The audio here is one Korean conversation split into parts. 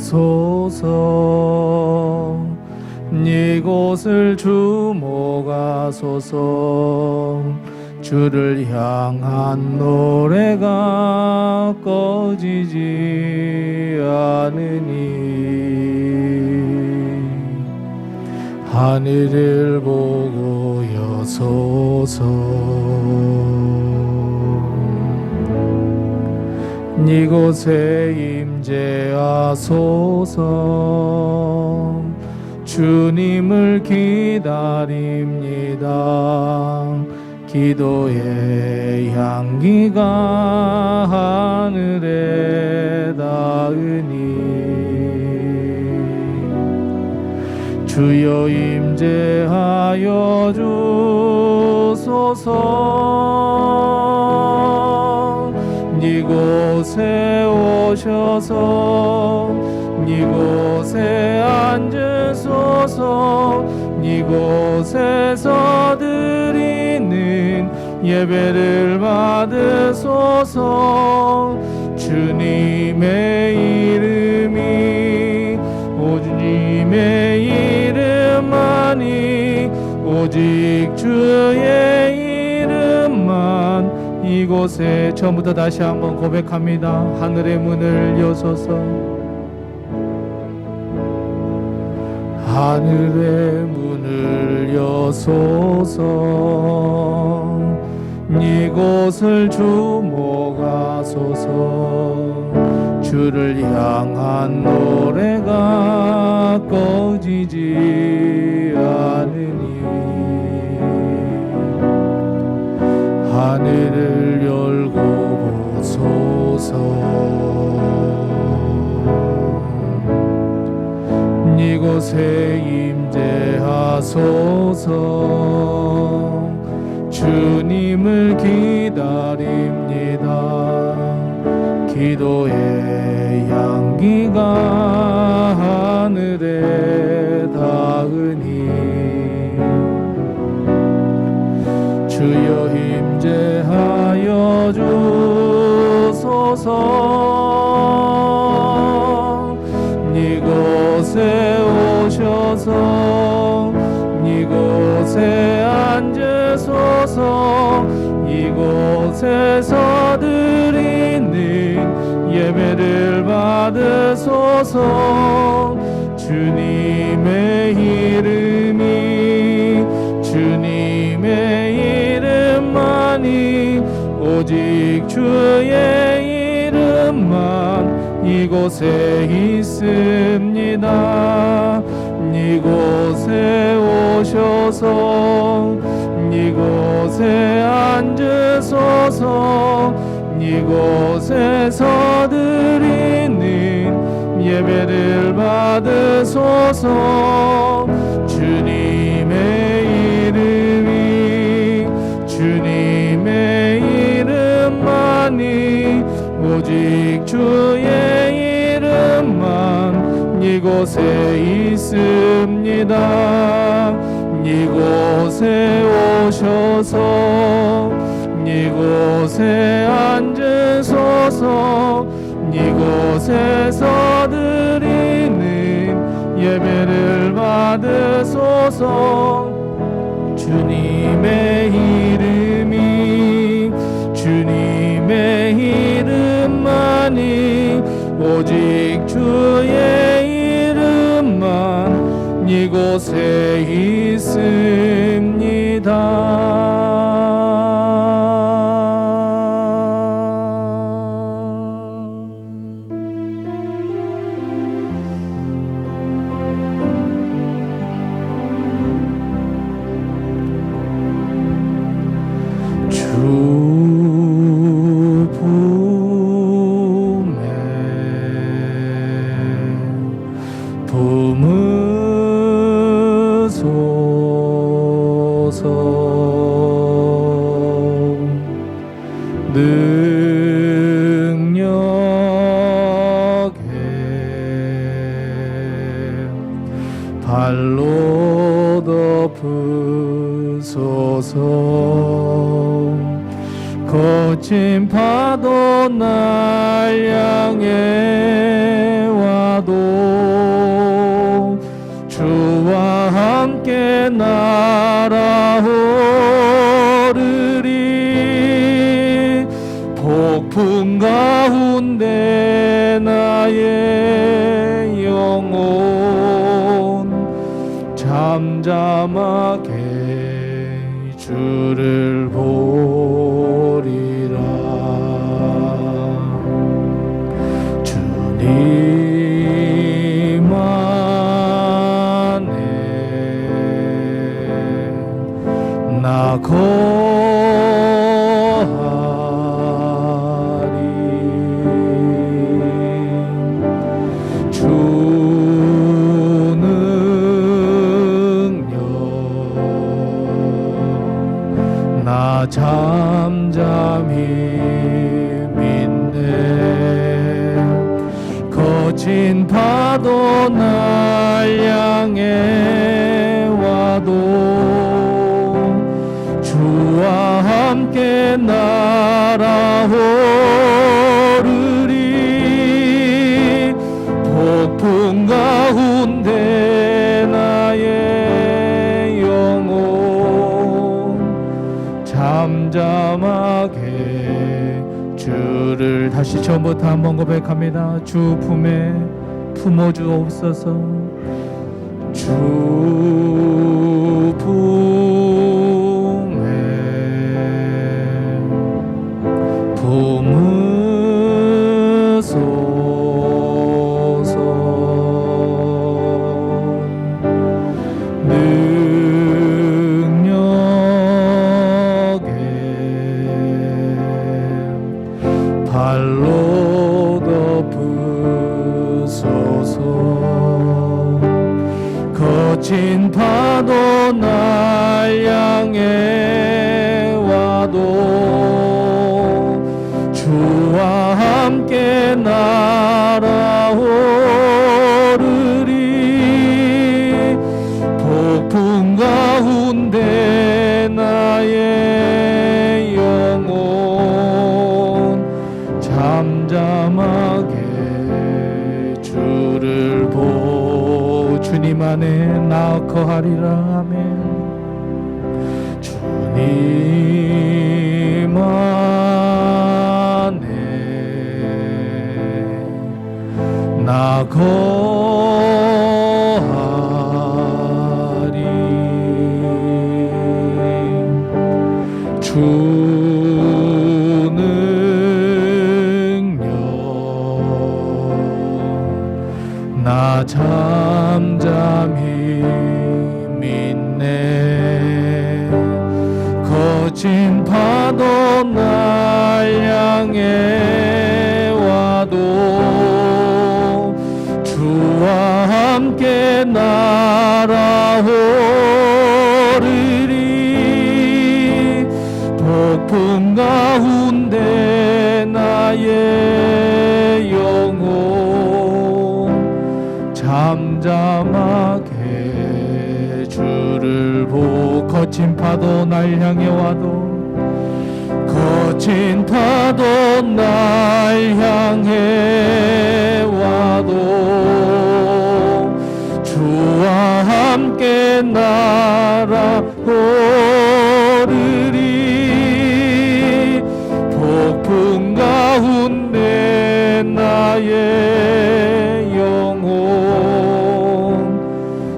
주옵소서. 이곳을 주목하소서. 주를 향한 노래가 꺼지지 않으니 하늘을 보고 여소서. 이곳에 임재하소서. 주님을 기다립니다. 기도의 향기가 하늘에 닿으니 주여 임재하여 주소서. 이곳에 오셔서 이곳에 앉으소서. 이곳에서 드리는 예배를 받으소서. 주님의 이름이 오주님의 이름만이 오직 주의 이름만 이곳에 처음부터 다시 한번 고백합니다. 하늘의 문을 여소서. 하늘의 문을 여소서. 이곳을 주목하소서. 주를 향한 노래가 꺼지지 않으니 하늘을 열고 보소서. 이곳에 임재하소서. 주님을 기다립니다. 기도의 향기가 하늘에 닿으니 주여 임재하여 주소서. 이곳에 오셔서 이곳에 앉으소서. 이곳에서 드리는 예배를 받으소서. 주님의 이름이 주님의 이름만이 오직 주의 이름만 이곳에 있습니다. 이곳에 오셔서 이곳에 앉으소서. 이곳에서 드리는 예배를 받으소서. 주님의 이름이 주님의 이름만이 오직 주의 이름만 이곳에 있습니다. 이곳에 오셔서 이곳에 앉으소서. 이곳에서 드리는 예배를 받으소서. 주님의 이름이 주님의 이름만이 오직 주의 이름만 이곳에 있습니다. 능력에 발로 덮으소서. 거친 파도 날 향해 와 와도 주와 함께 날아오르리. 폭풍 가운데 나의 영혼 잠잠하게 주를 보리라. 주님 안에 나 거하리. 주 능력 나 잠잠히 믿네. 거친 파도 날 향해 와도 주와 함께 날아오르리. 폭풍 가운데 나의 영혼 잠잠하게 주를 다시 처음부터 한번 고백합니다. 주 품에 품어주옵소서. 주 품에 품으소서. 능력에 발로 덮으소서. 거친 파도 날 향해 와도 주와 함께 날아오르리. 폭풍 가운데 나의 영혼 잠잠하게 주를 보고 주님 안에 나 거하리라. 아멘. 주님 안에 나 거하리. 주 능력 나 잠잠히 믿네. 거친 파도 날 향해 와도 주와 함께 날아오르리. 폭풍 가운데 나의 영혼 잠잠하게 주를 보고 거친 파도 날 향해 와도 거친 파도 날 향해 와도 주와 함께 날아오르리. 폭풍 가운데 나의 영혼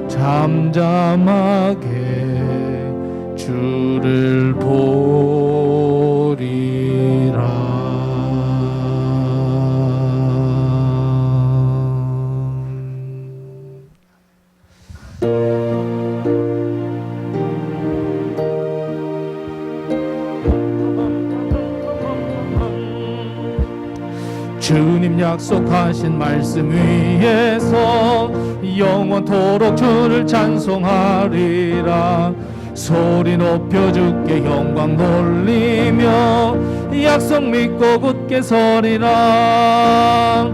잠잠하게 주를 보리라. 주님 약속하신 말씀 위에서 영원토록 주를 찬송하리라. 소리 높여 주께 영광 돌리며 약속 믿고 굳게 서리라.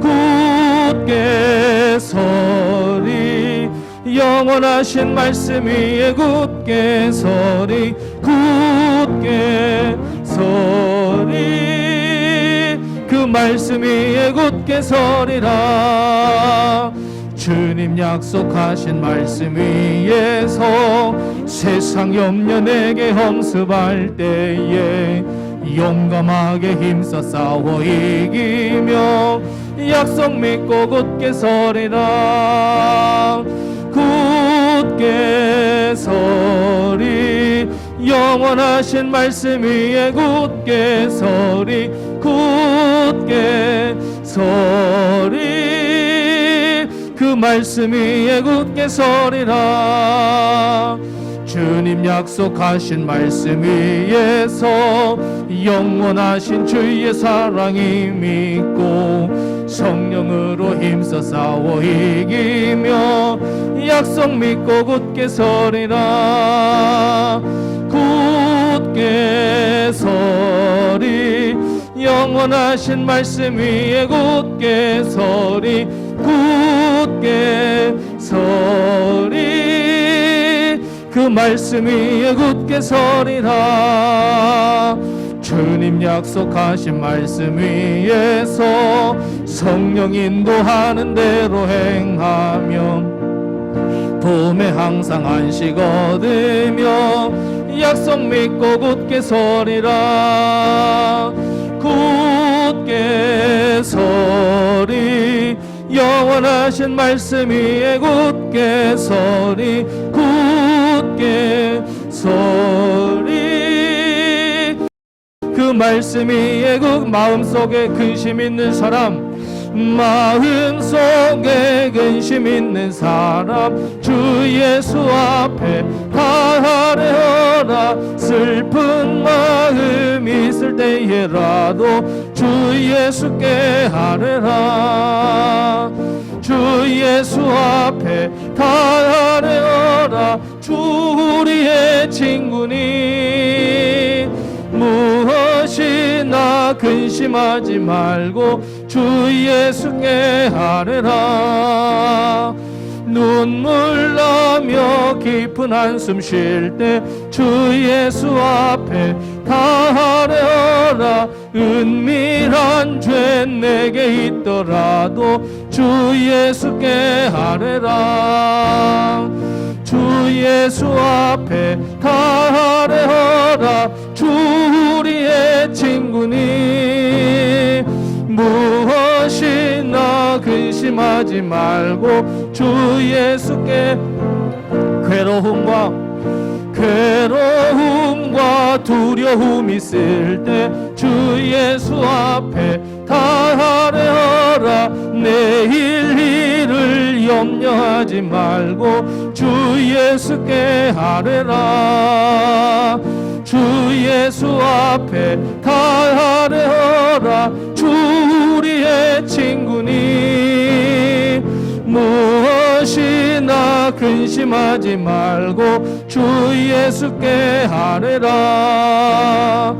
굳게 서리. 영원하신 말씀 위에 굳게 서리. 굳게 서리. 그 말씀 위에 굳게 서리라. 주님 약속하신 말씀 위에서 세상 염려 내게 험습할 때에 용감하게 힘써 싸워 이기며 약속 믿고 굳게 서리라. 굳게 서리 영원하신 말씀 위에 굳게 서리 굳게 서리 그 말씀 위에 굳게 서리라. 주님 약속하신 말씀 위에서 영원하신 주의 사랑이 믿고 성령으로 힘써 싸워 이기며 약속 믿고 굳게 서리라. 굳게 서리 영원하신 말씀 위에 굳게 서리 굳게 서리 그 말씀 위에 굳게 서리라. 주님 약속하신 말씀 위에서 성령 인도하는 대로 행하며 봄에 항상 안식 얻으며 약속 믿고 굳게 서리라. 굳게 서리 영원하신 말씀 위에 굳게 서리 굳게 서리 그 말씀 위에 그 마음속에 근심 있는 사람 마음속에 근심 있는 사람 주 예수 앞에 다 아뢰어라. 슬픈 마음 있을 때에라도 주 예수께 아뢰라. 주 예수 앞에 다 아뢰어라. 주 우리의 친구니 무엇이나 근심하지 말고 주 예수께 아뢰라. 눈물 나며 깊은 한숨 쉴 때 주 예수 앞에 다 아뢰어라. 은밀한 죄 내게 있더라도 주 예수께 아뢰라. 주 예수 앞에 다 아뢰어라. 주 우리의 친구니 무엇이나 근심하지 말고 주 예수께 괴로움과 두려움 있을 때 주 예수 앞에 다 아뢰어라. 내일 일을 염려하지 말고 주 예수께 아뢰라. 주 예수 앞에 다 아뢰어라. 주 우리의 친구니 무엇이나 근심하지 말고 주 예수께 아뢰라.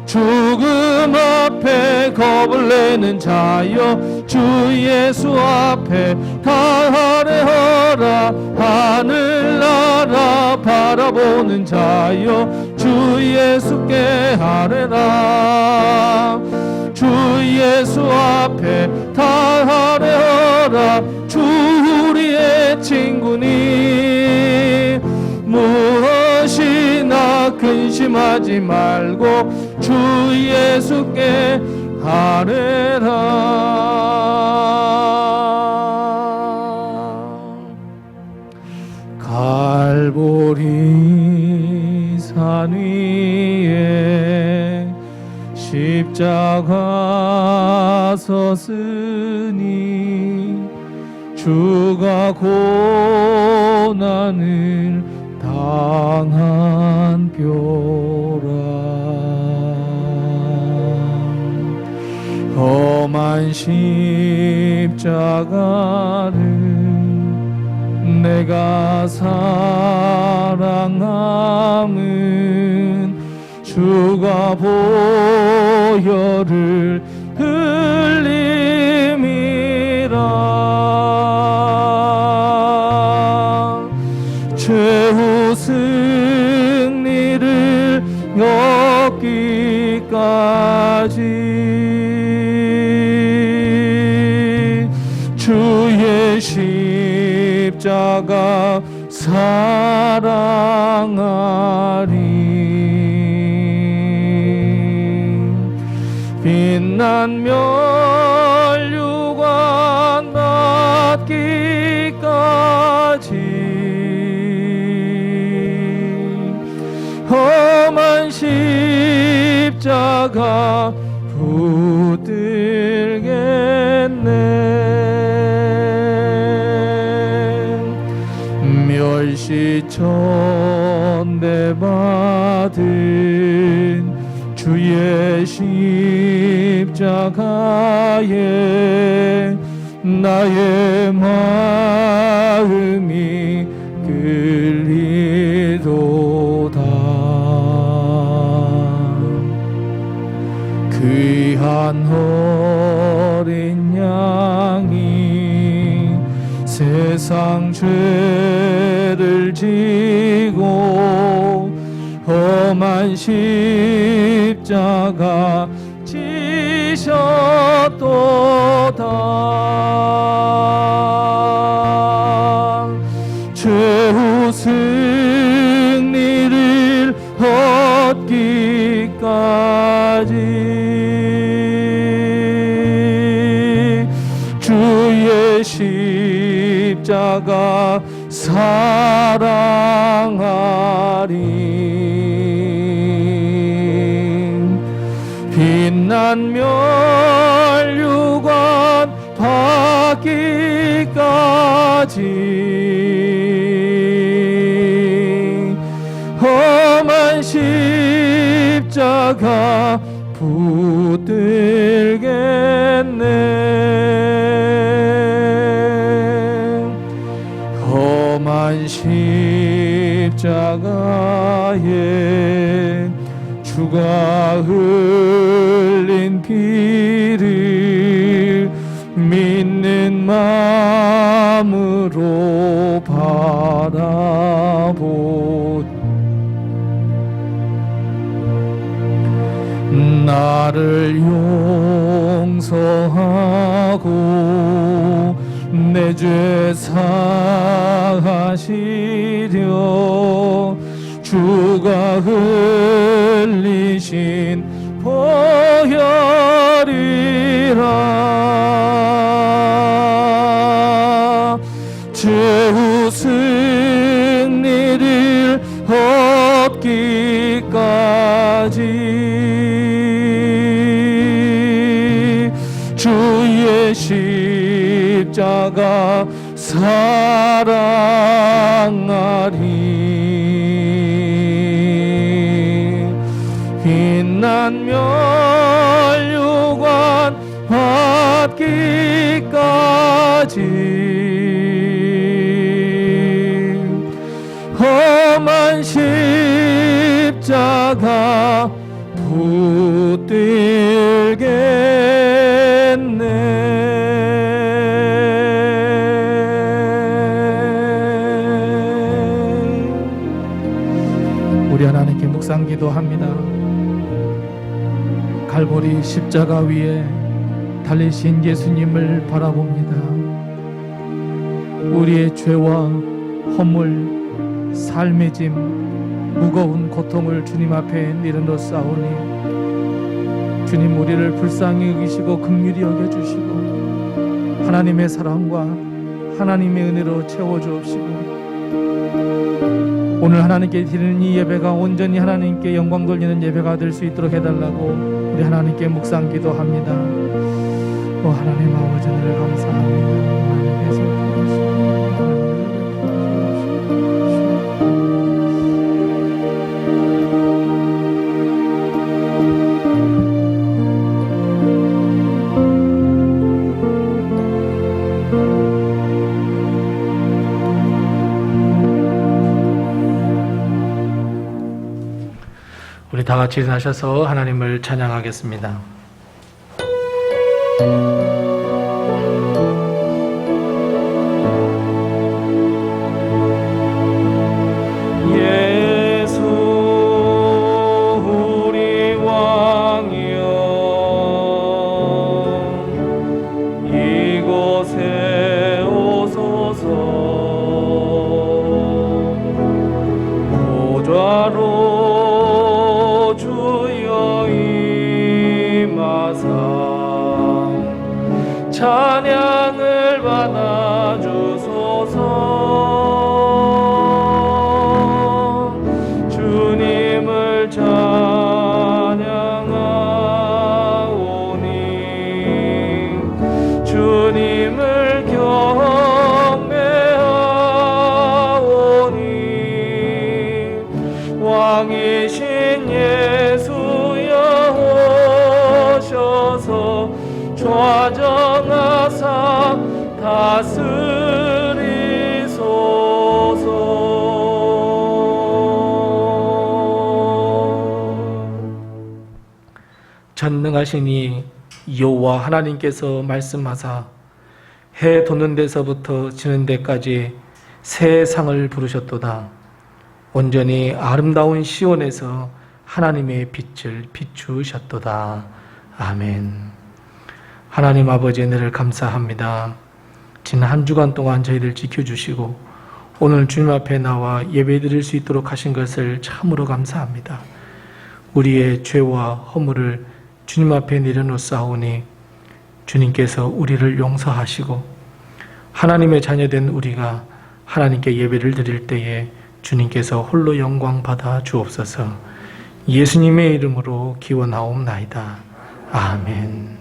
죽음 앞에 겁을 내는 자여 주 예수 앞에 다 아뢰어라. 하늘나라 바라보는 자여 주 예수께 아뢰라. 주 예수 앞에 다 아뢰어라. 주 우리의 친구니 무엇이나 근심하지 말고 주 예수께 아뢰라. 갈보리 산 위에 십자가 섰으니 주가 고난을 당한 뼈라. 험한 십자가를 내가 사랑함은 주가 보혈을 흘림이라. 최후 승리를 얻기까지 십자가 사랑하리. 빛난 멸류관 받기까지 험한 십자가 붙들겠네. 멸시천대 받은 주의 십자가에 나의 마음이 끌리도다. 귀한 어린 양이 세상 죄를 지고 험한 십자가 지셨도다. 최후 승리를 얻기까지 주의 십자가 사랑하리. 빛난 멸류관 받기까지 험한 십자가 붙들겠네. 험한 십자가에 주가 흘린 피를 믿는 마음으로 바라보. 나를 용서하고 내 죄 사하시려 주가 흘리신 보혈이라. 최후 승리를 얻기까지 주의 십자가 사랑하리. 빛난 멸류관 받기까지 험한 십자가 붙들겠네. 우리 하나님께 묵상 기도합니다. 갈보리 십자가 위에 달리신 예수님을 바라봅니다. 우리의 죄와 허물, 삶의 짐, 무거운 고통을 주님 앞에 내려놓사오니 주님 우리를 불쌍히 여기시고 긍휼히 여겨주시고 하나님의 사랑과 하나님의 은혜로 채워주옵시고 오늘 하나님께 드리는 이 예배가 온전히 하나님께 영광 돌리는 예배가 될 수 있도록 해달라고 우리 하나님께 묵상 기도합니다. 오 하나님 아버지 늘 감사합니다. 하나님께서 우리 다 같이 일어나셔서 하나님을 찬양하겠습니다. 예수 우리 왕이여 이곳에 오소서 전능하시니 여호와 하나님께서 말씀하사 해 돋는 데서부터 지는 데까지 새 상을 부르셨도다. 온전히 아름다운 시온에서 하나님의 빛을 비추셨도다. 아멘. 하나님 아버지 은혜를 감사합니다. 지난 한 주간 동안 저희를 지켜주시고 오늘 주님 앞에 나와 예배드릴 수 있도록 하신 것을 참으로 감사합니다. 우리의 죄와 허물을 주님 앞에 내려놓사오니 주님께서 우리를 용서하시고 하나님의 자녀된 우리가 하나님께 예배를 드릴 때에 주님께서 홀로 영광 받아 주옵소서. 예수님의 이름으로 기원하옵나이다. 아멘.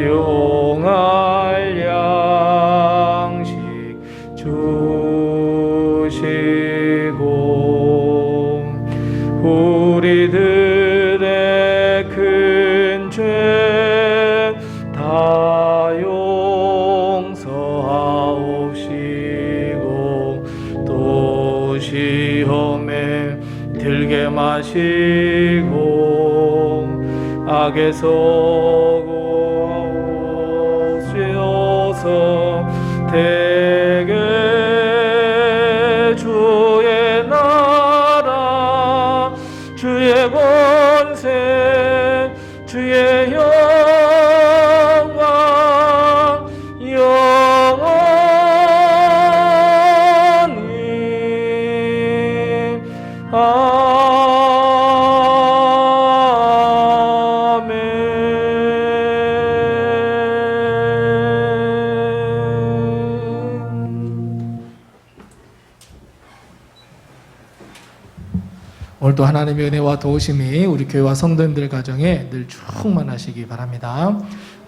일용할 양식 주시고 우리들의 큰 죄 다 용서하옵시고 또 시험에 들게 마시고 악에서 구하옵시옵소서. 대개 주의 나라 주의 권세 주의 영광 영원히 오늘도 하나님의 은혜와 도우심이 우리 교회와 성도님들 가정에 늘 충만하시기 바랍니다.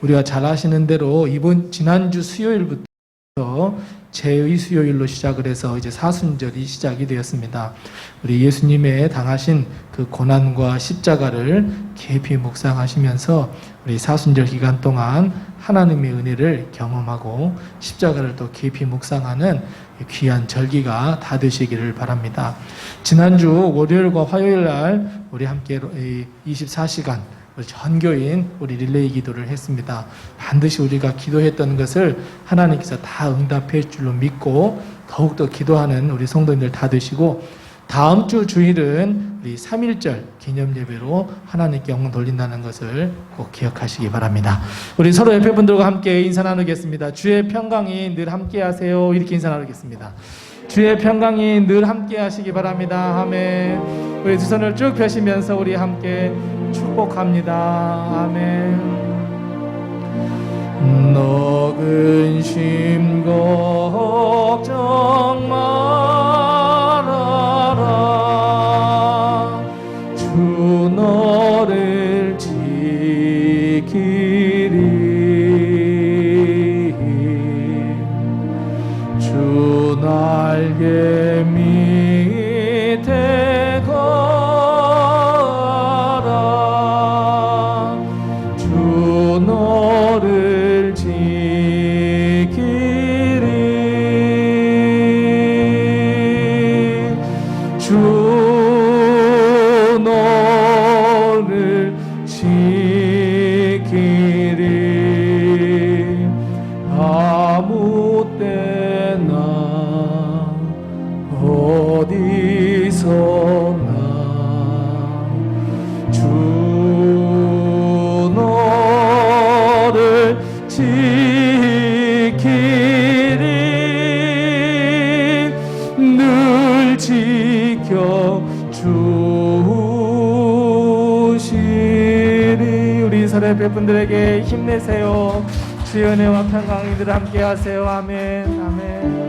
우리가 잘 아시는 대로 지난주 수요일부터 제의 수요일로 시작을 해서 이제 사순절이 시작이 되었습니다. 우리 예수님의 당하신 그 고난과 십자가를 깊이 묵상하시면서 우리 사순절 기간 동안 하나님의 은혜를 경험하고 십자가를 또 깊이 묵상하는 귀한 절기가 다 되시기를 바랍니다. 지난주 월요일과 화요일 날 우리 함께 24시간 우리 전교인 우리 릴레이 기도를 했습니다. 반드시 우리가 기도했던 것을 하나님께서 다 응답해 줄 줄로 믿고 더욱더 기도하는 우리 성도님들 다 되시고, 다음 주 주일은 우리 3.1절 기념 예배로 하나님께 영광 돌린다는 것을 꼭 기억하시기 바랍니다. 우리 서로 옆에 분들과 함께 인사 나누겠습니다. 주의 평강이 늘 함께 하세요. 이렇게 인사 나누겠습니다. 주의 평강이 늘 함께 하시기 바랍니다. 아멘. 우리 두 손을 쭉 펴시면서 우리 함께 축복합니다. 아멘. 너 근심 걱정 말아라. 주 너를 지키리. 주 날개 밑에 거하라. 주 너를 지키리. 옆에 분들에게 힘내세요. 주의 은혜와 평강이들 함께 하세요. 아멘. 아멘.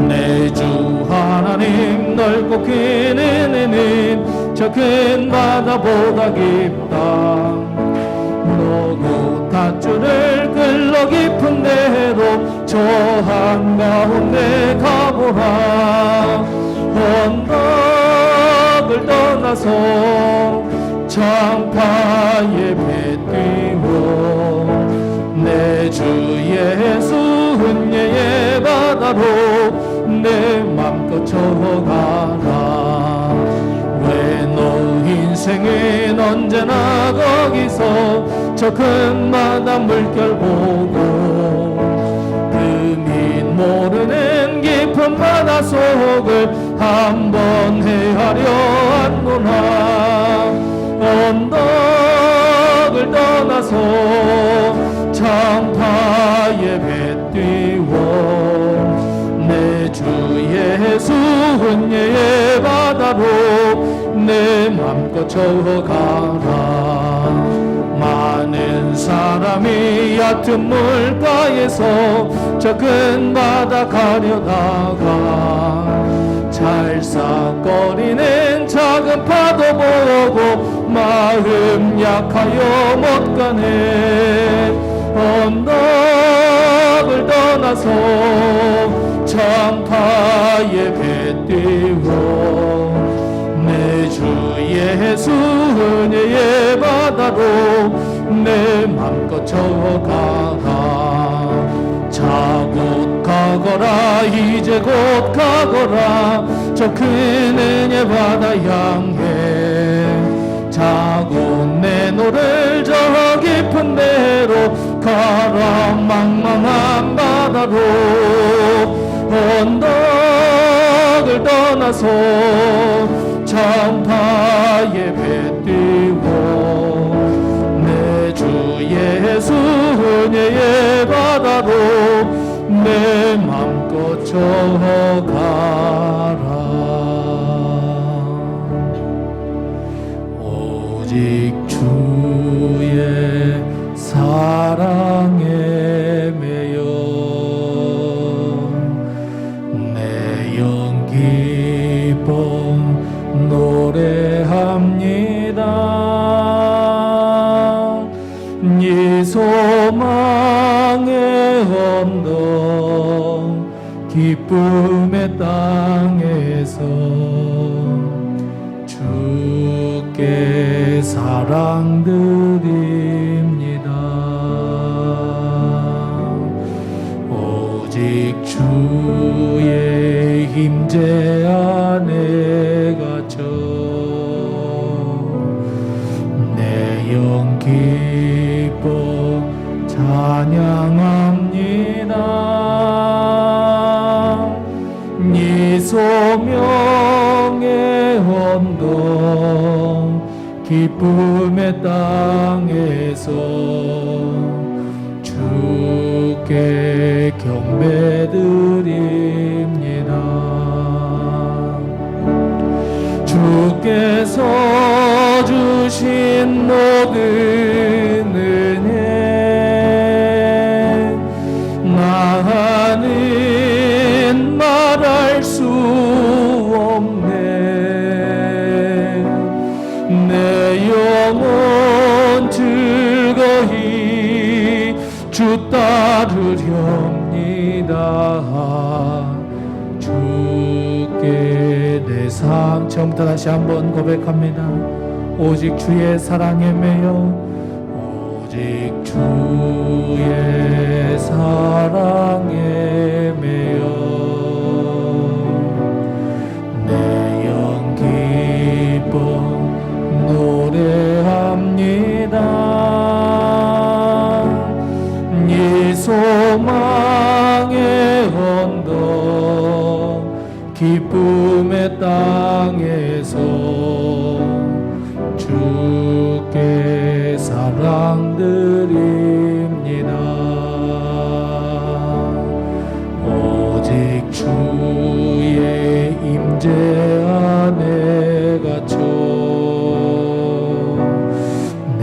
내 주 하나님 넓고 큰 은혜는 저 큰 바다보다 깊다. 너고 닷줄을 끌러 깊은 데로 저 한가운데 가보라. 언덕을 떠나서 창파에 배 띄워 내 주 예수 은혜의 바다로 내 맘껏 저어가라. 왜 너 인생은 언제나 거기서 저 큰 바다 물결 보고 금이 모르는 깊은 바다 속을 한번 헤아려 왔노라. 언덕을 떠나서 창파에 배 띄워 내 주 예수 은혜의 바다로 내 맘껏 저어가라. 많은 사람이 얕은 물가에서 저 큰 바다 가려다가 찰싹거리는 작은 파도 보고 마음 약하여 못 가네. 언덕을 떠나서 창파에 배 띄워 내 주 예수 은혜의 바다로 내 맘껏 저어가라. 자 곧 가거라 이제 곧 가거라 저 큰 은혜 바다 향해. 자 곧 내 노를 저 깊은 데로 가라. 망망한 바다로 언덕을 떠나서 창파에 배 띄워 내 주 예수 은혜의 바다로 내 맘껏 저어가라. 오직 주의 사랑에 매여 내 영 기쁨 노래합니다. 이 소망의 언덕 기쁨의 땅에서 주께 사랑드립니다. 오직 주의 임재 안에 갇혀 내 영 기뻐 찬양합니다. 이 소명의 언덕 기쁨의 땅에서 주께 경배드립니다. 주께서 주신 모든 은혜 나는 말할 수 없네. 내 영혼 즐거이 주 따르렵니다. 주께 내 삶 처음부터 다시 한번 고백합니다. 오직 주의 사랑에 매여 오직 주의 사랑에 매여 내 영 기뻐 노래합니다. 이 소망의 언덕 기쁨의 땅에서 주께 사랑드립니다. 오직 주의 임재 안에 갇혀 내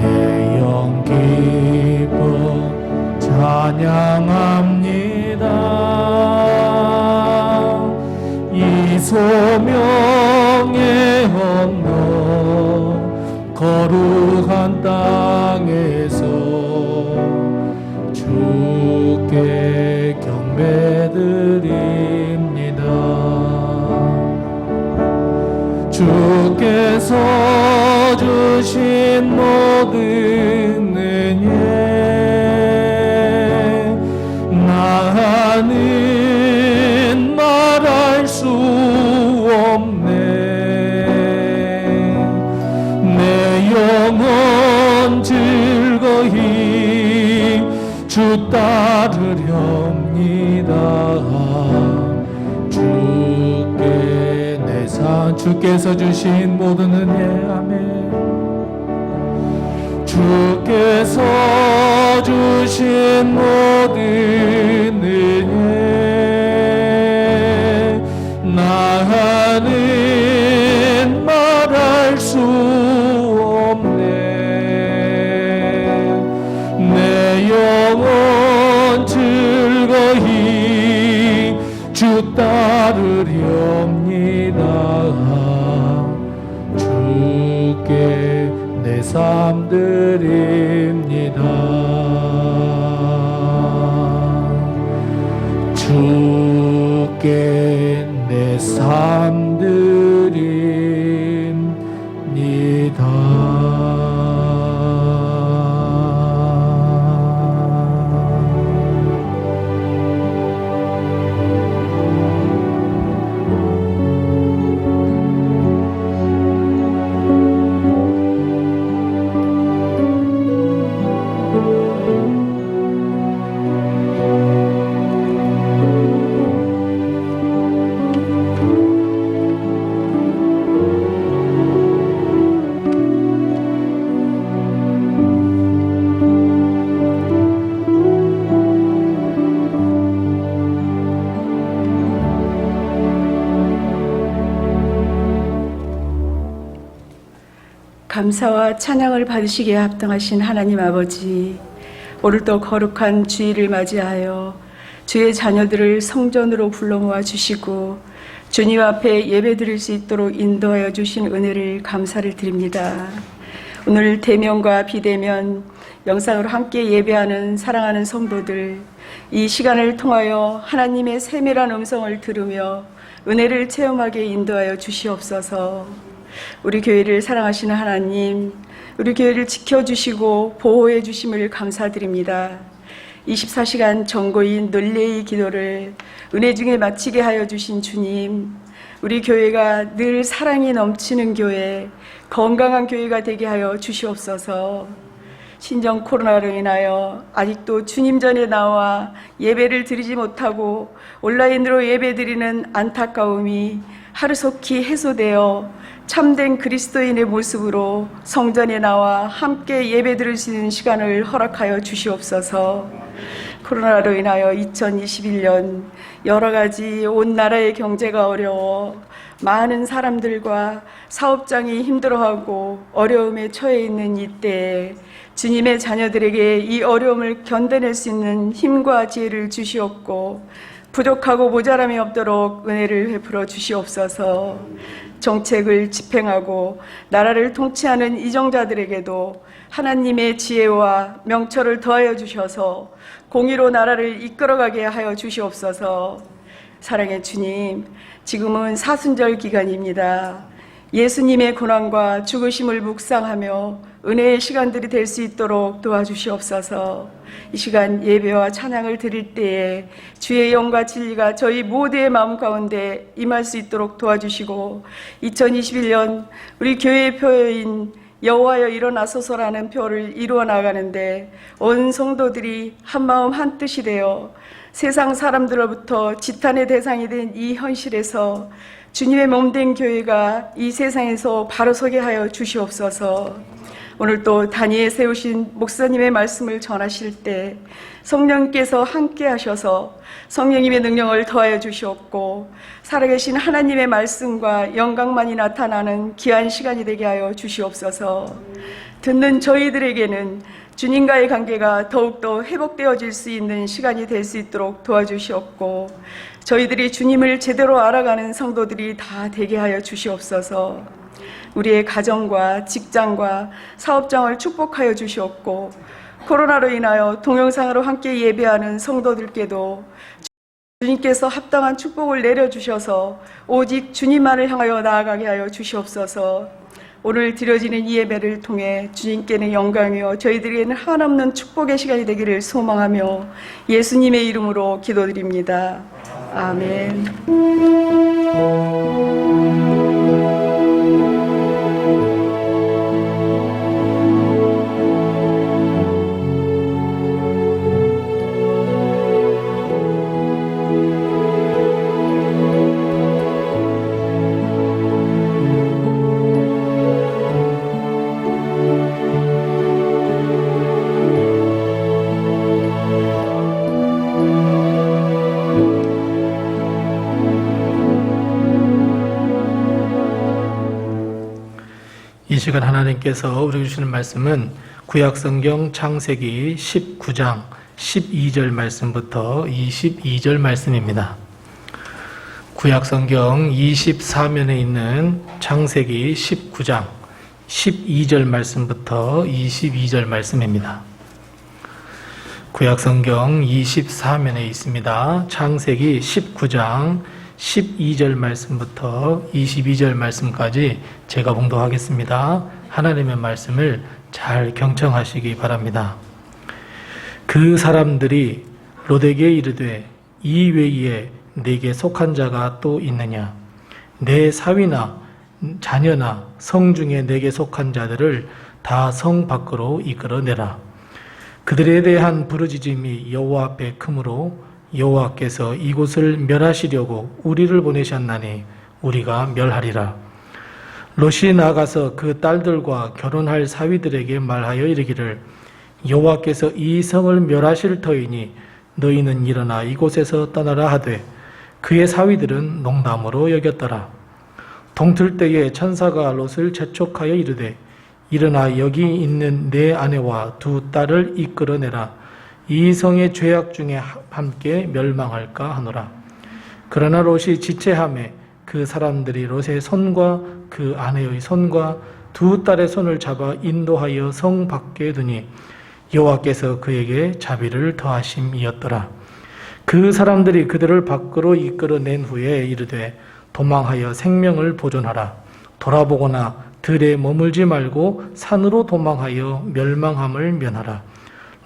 영 기뻐 찬양합니다. 이 소명의 언덕 거룩한 땅에서 주께 경배드립니다. 주께서 주신 모든 은혜 나는 말할 수 없네. 내 영혼 즐거이 주 따르렵니다. 주께서 주신 모든 은혜 아멘. 주께서 주신 모든 은혜 나는 말할 수 없네. 내 영혼 즐거이 주 따르렵니다. 주께 내 삶 드립니다. 주께 내 삶 드립니다. 감사와 찬양을 받으시기에 합당하신 하나님 아버지, 오늘도 거룩한 주일을 맞이하여 주의 자녀들을 성전으로 불러 모아 주시고 주님 앞에 예배드릴 수 있도록 인도하여 주신 은혜를 감사를 드립니다. 오늘 대면과 비대면 영상으로 함께 예배하는 사랑하는 성도들, 이 시간을 통하여 하나님의 세밀한 음성을 들으며 은혜를 체험하게 인도하여 주시옵소서. 우리 교회를 사랑하시는 하나님, 우리 교회를 지켜주시고 보호해 주심을 감사드립니다. 24시간 전고인 놀래의 기도를 은혜 중에 마치게 하여 주신 주님, 우리 교회가 늘 사랑이 넘치는 교회, 건강한 교회가 되게 하여 주시옵소서. 신종 코로나로 인하여 아직도 주님 전에 나와 예배를 드리지 못하고 온라인으로 예배드리는 안타까움이 하루속히 해소되어 참된 그리스도인의 모습으로 성전에 나와 함께 예배드릴 수 있는 시간을 허락하여 주시옵소서. 코로나로 인하여 2021년 여러 가지 온 나라의 경제가 어려워 많은 사람들과 사업장이 힘들어하고 어려움에 처해 있는 이때에 주님의 자녀들에게 이 어려움을 견뎌낼 수 있는 힘과 지혜를 주시옵고 부족하고 모자람이 없도록 은혜를 베풀어 주시옵소서. 정책을 집행하고 나라를 통치하는 이정자들에게도 하나님의 지혜와 명철을 더하여 주셔서 공의로 나라를 이끌어가게 하여 주시옵소서. 사랑의 주님, 지금은 사순절 기간입니다. 예수님의 고난과 죽으심을 묵상하며 은혜의 시간들이 될 수 있도록 도와주시옵소서. 이 시간 예배와 찬양을 드릴 때에 주의 영과 진리가 저희 모두의 마음 가운데 임할 수 있도록 도와주시고 2021년 우리 교회의 표어인 여호와여 일어나소서라는 표를 이루어 나가는데 온 성도들이 한마음 한뜻이 되어 세상 사람들로부터 지탄의 대상이 된 이 현실에서 주님의 몸된 교회가 이 세상에서 바로 서게 하여 주시옵소서. 오늘 또 단위에 세우신 목사님의 말씀을 전하실 때 성령께서 함께 하셔서 성령님의 능력을 더하여 주시옵고 살아계신 하나님의 말씀과 영광만이 나타나는 귀한 시간이 되게 하여 주시옵소서. 듣는 저희들에게는 주님과의 관계가 더욱더 회복되어질 수 있는 시간이 될 수 있도록 도와주시옵고 저희들이 주님을 제대로 알아가는 성도들이 다 되게 하여 주시옵소서. 우리의 가정과 직장과 사업장을 축복하여 주시옵고 코로나로 인하여 동영상으로 함께 예배하는 성도들께도 주님께서 합당한 축복을 내려주셔서 오직 주님만을 향하여 나아가게 하여 주시옵소서. 오늘 드려지는 이 예배를 통해 주님께는 영광이요 저희들에게는 한없는 축복의 시간이 되기를 소망하며 예수님의 이름으로 기도드립니다. 아멘. 이 시간 하나님께서 우리에게 주시는 말씀은 구약성경 창세기 19장 12절 말씀부터 22절 말씀입니다. 구약성경 24면에 있는 창세기 19장 12절 말씀부터 22절 말씀입니다. 구약성경 24면에 있습니다. 창세기 19장 12절 말씀부터 22절 말씀까지 제가 봉독하겠습니다. 하나님의 말씀을 잘 경청하시기 바랍니다. 그 사람들이 롯에게 이르되 이 외에 내게 속한 자가 또 있느냐? 내 사위나 자녀나 성 중에 내게 속한 자들을 다 성 밖으로 이끌어내라. 그들에 대한 부르짖음이 여호와 앞에 크므로 여호와께서 이곳을 멸하시려고 우리를 보내셨나니 우리가 멸하리라. 롯이 나가서 그 딸들과 결혼할 사위들에게 말하여 이르기를 여호와께서 이 성을 멸하실 터이니 너희는 일어나 이곳에서 떠나라 하되 그의 사위들은 농담으로 여겼더라. 동틀 때에 천사가 롯을 재촉하여 이르되 일어나 여기 있는 내 아내와 두 딸을 이끌어내라. 이 성의 죄악 중에 함께 멸망할까 하노라. 그러나 롯이 지체하매 그 사람들이 롯의 손과 그 아내의 손과 두 딸의 손을 잡아 인도하여 성 밖에 두니 여호와께서 그에게 자비를 더하심이었더라. 그 사람들이 그들을 밖으로 이끌어낸 후에 이르되 도망하여 생명을 보존하라. 돌아보거나 들에 머물지 말고 산으로 도망하여 멸망함을 면하라.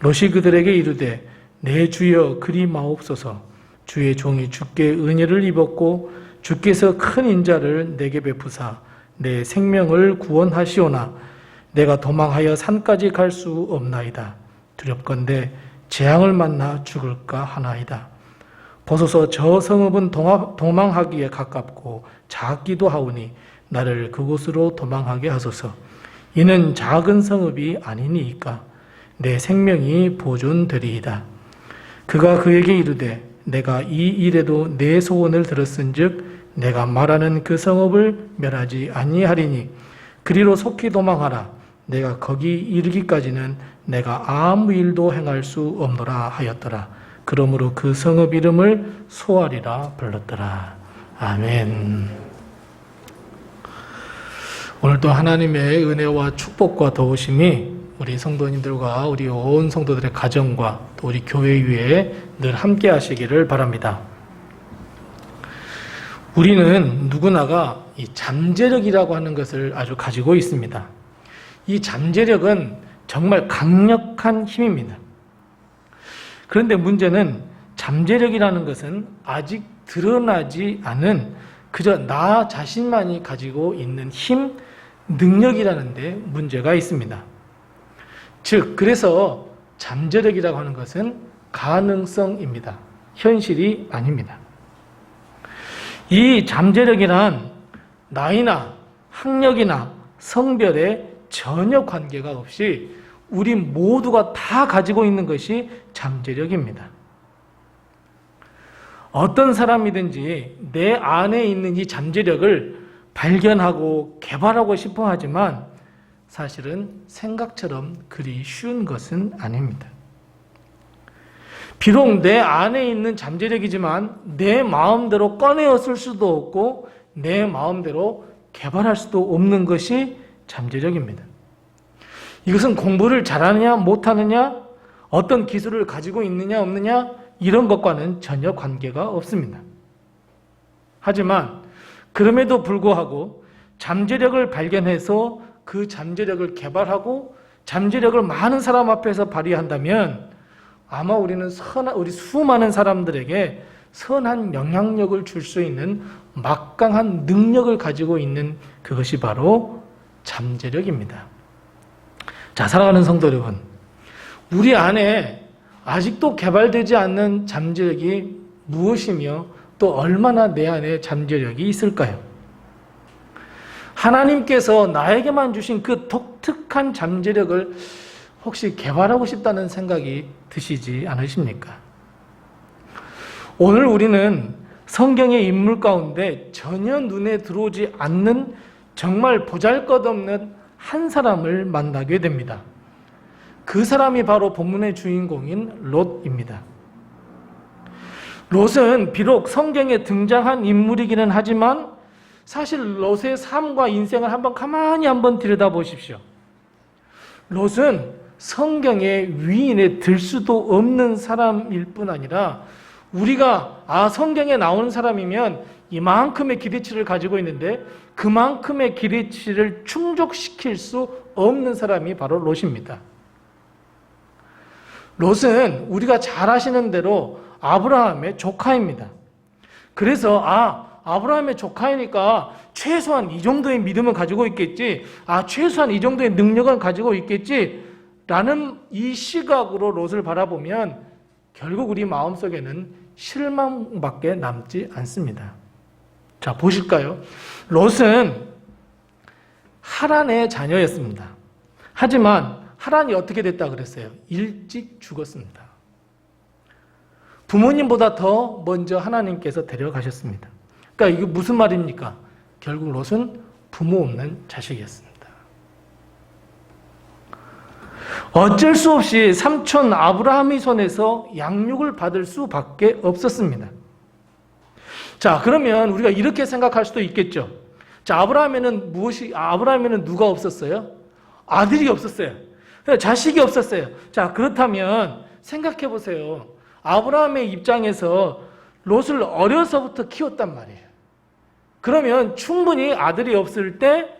롯이 그들에게 이르되 내 주여 그리 마옵소서. 주의 종이 주께 은혜를 입었고 주께서 큰 인자를 내게 베푸사 내 생명을 구원하시오나 내가 도망하여 산까지 갈 수 없나이다. 두렵건대 재앙을 만나 죽을까 하나이다. 보소서 저 성읍은 도망하기에 가깝고 작기도 하오니 나를 그곳으로 도망하게 하소서. 이는 작은 성읍이 아니니이까 내 생명이 보존되리이다. 그가 그에게 이르되 내가 이 일에도 내 소원을 들었은즉 내가 말하는 그 성읍을 멸하지 아니하리니 그리로 속히 도망하라. 내가 거기 이르기까지는 내가 아무 일도 행할 수 없노라 하였더라. 그러므로 그 성읍 이름을 소알이라 불렀더라. 아멘. 오늘도 하나님의 은혜와 축복과 도우심이 우리 성도님들과 우리 온 성도들의 가정과 또 우리 교회 위에 늘 함께 하시기를 바랍니다. 우리는 누구나가 이 잠재력이라고 하는 것을 아주 가지고 있습니다. 이 잠재력은 정말 강력한 힘입니다. 그런데 문제는 잠재력이라는 것은 아직 드러나지 않은 그저 나 자신만이 가지고 있는 힘, 능력이라는 데 문제가 있습니다. 즉, 그래서 잠재력이라고 하는 것은 가능성입니다. 현실이 아닙니다. 이 잠재력이란 나이나 학력이나 성별에 전혀 관계가 없이 우리 모두가 다 가지고 있는 것이 잠재력입니다. 어떤 사람이든지 내 안에 있는 이 잠재력을 발견하고 개발하고 싶어 하지만 사실은 생각처럼 그리 쉬운 것은 아닙니다. 비록 내 안에 있는 잠재력이지만 내 마음대로 꺼내어 쓸 수도 없고 내 마음대로 개발할 수도 없는 것이 잠재력입니다. 이것은 공부를 잘하느냐 못하느냐, 어떤 기술을 가지고 있느냐 없느냐 이런 것과는 전혀 관계가 없습니다. 하지만 그럼에도 불구하고 잠재력을 발견해서 그 잠재력을 개발하고 잠재력을 많은 사람 앞에서 발휘한다면 아마 우리 수많은 사람들에게 선한 영향력을 줄 수 있는 막강한 능력을 가지고 있는 그것이 바로 잠재력입니다. 자, 사랑하는 성도 여러분, 우리 안에 아직도 개발되지 않는 잠재력이 무엇이며 또 얼마나 내 안에 잠재력이 있을까요? 하나님께서 나에게만 주신 그 독특한 잠재력을 혹시 개발하고 싶다는 생각이 드시지 않으십니까? 오늘 우리는 성경의 인물 가운데 전혀 눈에 들어오지 않는 정말 보잘것없는 한 사람을 만나게 됩니다. 그 사람이 바로 본문의 주인공인 롯입니다. 롯은 비록 성경에 등장한 인물이기는 하지만 사실 롯의 삶과 인생을 가만히 들여다보십시오. 롯은 성경의 위인에 들 수도 없는 사람일 뿐 아니라 우리가 성경에 나오는 사람이면 이만큼의 기대치를 가지고 있는데 그만큼의 기대치를 충족시킬 수 없는 사람이 바로 롯입니다. 롯은 우리가 잘 아시는 대로 아브라함의 조카입니다. 그래서 아브라함의 조카이니까 최소한 이 정도의 믿음은 가지고 있겠지, 최소한 이 정도의 능력은 가지고 있겠지 라는 이 시각으로 롯을 바라보면 결국 우리 마음속에는 실망밖에 남지 않습니다. 자, 보실까요? 롯은 하란의 자녀였습니다. 하지만 하란이 어떻게 됐다 그랬어요? 일찍 죽었습니다. 부모님보다 더 먼저 하나님께서 데려가셨습니다. 그러니까 이게 무슨 말입니까? 결국 롯은 부모 없는 자식이었습니다. 어쩔 수 없이 삼촌 아브라함의 손에서 양육을 받을 수밖에 없었습니다. 자, 그러면 우리가 이렇게 생각할 수도 있겠죠. 자, 아브라함에는 누가 없었어요? 아들이 없었어요. 자식이 없었어요. 자, 그렇다면 생각해 보세요. 아브라함의 입장에서 롯을 어려서부터 키웠단 말이에요. 그러면 충분히 아들이 없을 때